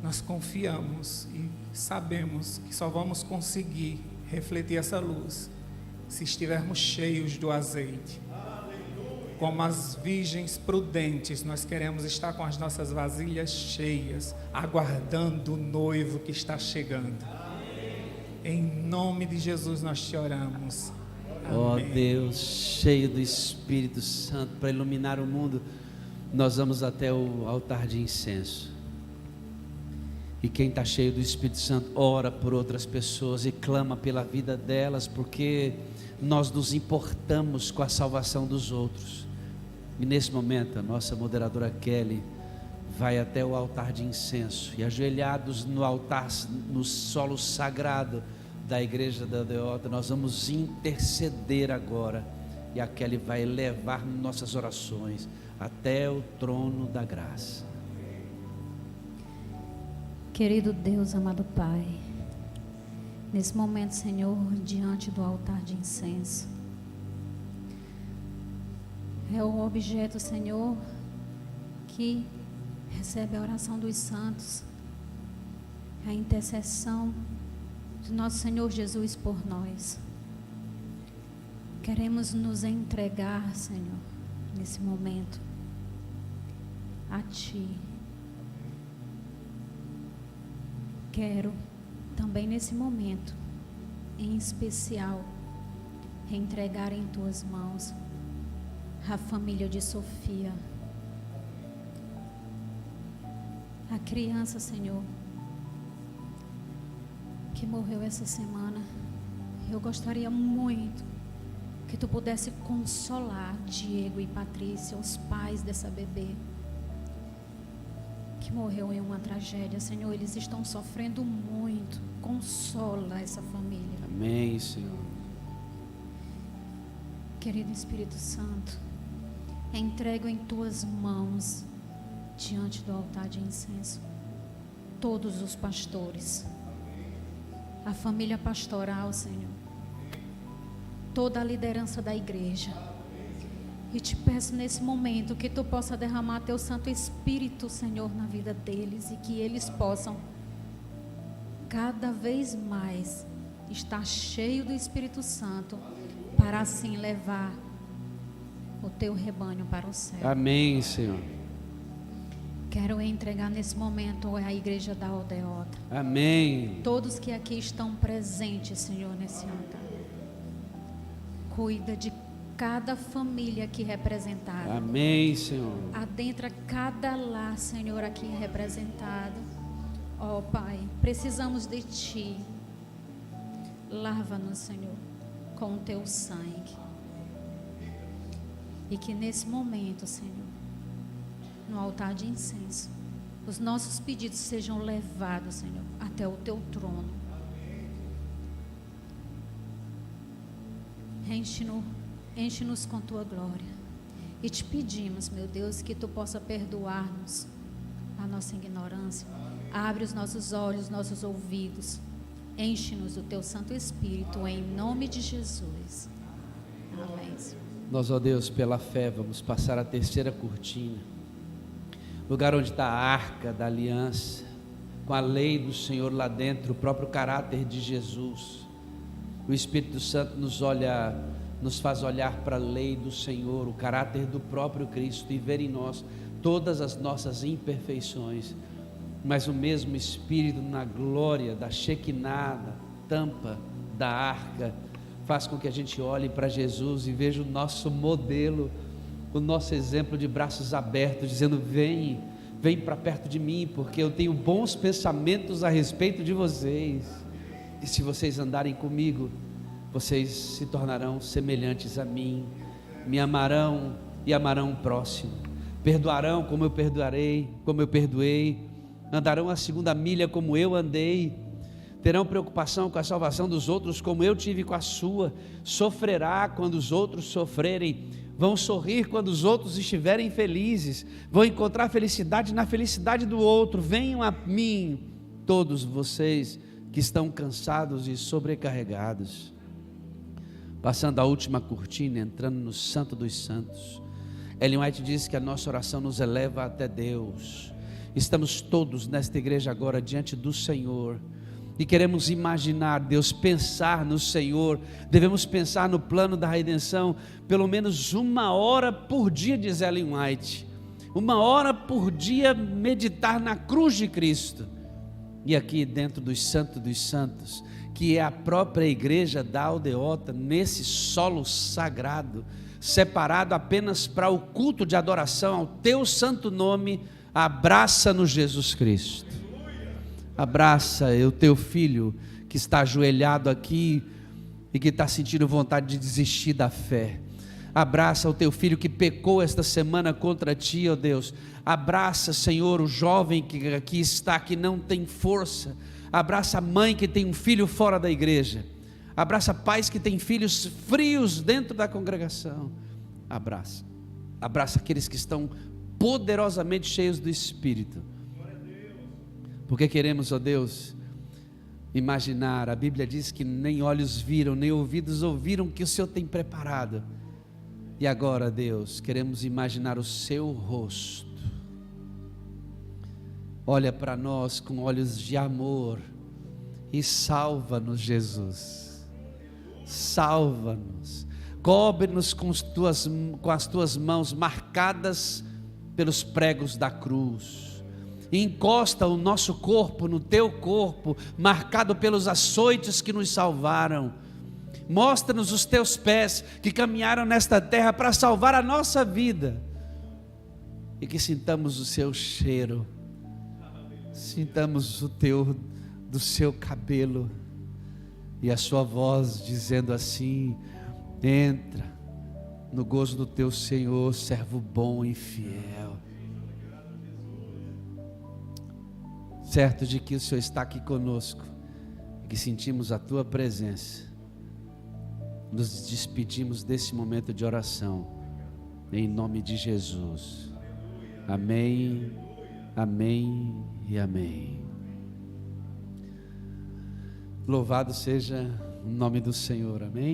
Nós confiamos e sabemos que só vamos conseguir refletir essa luz se estivermos cheios do azeite. Como as virgens prudentes, nós queremos estar com as nossas vasilhas cheias, aguardando o noivo que está chegando. Em nome de Jesus nós te oramos. Ó Amém. Deus, cheio do Espírito Santo para iluminar o mundo, nós vamos até o altar de incenso. E quem está cheio do Espírito Santo ora por outras pessoas e clama pela vida delas, porque nós nos importamos com a salvação dos outros. E nesse momento a nossa moderadora Kelly vai até o altar de incenso e, ajoelhados no altar, no solo sagrado da igreja da Aldeota, nós vamos interceder agora, e a Kelly vai levar nossas orações até o trono da graça. Querido Deus, amado Pai, nesse momento, Senhor, diante do altar de incenso, é o objeto, Senhor, que recebe a oração dos santos, a intercessão de nosso Senhor Jesus por nós. Queremos nos entregar, Senhor, nesse momento, a Ti. Quero também nesse momento, em especial, entregar em Tuas mãos a família de Sofia, a criança, Senhor, que morreu essa semana. Eu gostaria muito que Tu pudesse consolar Diego e Patrícia, os pais dessa bebê que morreu em uma tragédia. Senhor, eles estão sofrendo muito. Consola essa família. Amém, Senhor. Querido Espírito Santo, entrego em Tuas mãos, diante do altar de incenso, todos os pastores, a família pastoral, Senhor, toda a liderança da igreja. E te peço nesse momento que Tu possa derramar Teu Santo Espírito, Senhor, na vida deles, e que eles possam cada vez mais estar cheio do Espírito Santo, para assim levar o Teu rebanho para o céu. Amém, Senhor. Quero entregar nesse momento a igreja da Aldeota. Amém. Todos que aqui estão presentes, Senhor, nesse altar. Cuida de cada família aqui representada. Amém, Senhor. Adentra cada lar, Senhor, aqui representado. Ó Pai, precisamos de Ti. Lava-nos, Senhor, com o Teu sangue. E que nesse momento, Senhor, no altar de incenso, os nossos pedidos sejam levados, Senhor, até o Teu trono. Enche-nos com Tua glória. E te pedimos, meu Deus, que Tu possa perdoar-nos a nossa ignorância. Abre os nossos olhos, nossos ouvidos. Enche-nos do Teu Santo Espírito, em nome de Jesus. Amém. Nós, ó Deus, pela fé, vamos passar a terceira cortina. Lugar onde está a arca da aliança, com a lei do Senhor lá dentro, o próprio caráter de Jesus. O Espírito Santo nos faz olhar para a lei do Senhor, o caráter do próprio Cristo, e ver em nós todas as nossas imperfeições, mas o mesmo Espírito na glória da Shekinah, da tampa da arca, faz com que a gente olhe para Jesus e veja o nosso modelo, o nosso exemplo de braços abertos, dizendo: vem para perto de mim, porque eu tenho bons pensamentos a respeito de vocês, e se vocês andarem comigo, vocês se tornarão semelhantes a mim, me amarão e amarão o próximo, perdoarão como eu perdoei, andarão a segunda milha como eu andei, terão preocupação com a salvação dos outros como eu tive com a sua, sofrerá quando os outros sofrerem, vão sorrir quando os outros estiverem felizes, vão encontrar felicidade na felicidade do outro. Venham a mim, todos vocês que estão cansados e sobrecarregados. passando a última cortina, entrando no Santo dos Santos. Ellen White diz que a nossa oração nos eleva até Deus. Estamos todos nesta igreja agora diante do Senhor e queremos imaginar Deus, pensar no Senhor. Devemos pensar no plano da redenção pelo menos 1 hora por dia, diz Ellen White. 1 hora por dia meditar na cruz de Cristo. E aqui dentro dos Santos dos Santos, que é a própria igreja da Aldeota, nesse solo sagrado, separado apenas para o culto de adoração ao teu santo nome, abraça-nos Jesus Cristo. Abraça o teu filho que está ajoelhado aqui e que está sentindo vontade de desistir da fé. Abraça o teu filho que pecou esta semana contra ti, ó Deus. Abraça, Senhor, o jovem que aqui está, que não tem força. Abraça a mãe que tem um filho fora da igreja. Abraça pais que têm filhos frios dentro da congregação. Abraça aqueles que estão poderosamente cheios do Espírito. Porque queremos, ó Deus, imaginar. A Bíblia diz que nem olhos viram, nem ouvidos ouviram que o Senhor tem preparado. E agora, Deus, queremos imaginar o seu rosto. Olha para nós com olhos de amor e salva-nos, Jesus. Salva-nos. Cobre-nos com as tuas mãos marcadas pelos pregos da cruz. Encosta o nosso corpo no teu corpo, marcado pelos açoites que nos salvaram. Mostra-nos os teus pés que caminharam nesta terra para salvar a nossa vida. E que sintamos o seu cheiro. Sintamos do seu cabelo. E a sua voz dizendo assim: entra no gozo do teu Senhor, servo bom e fiel. Certo de que o Senhor está aqui conosco, que sentimos a tua presença, nos despedimos desse momento de oração, em nome de Jesus. Amém, amém e amém. Louvado seja o nome do Senhor, amém.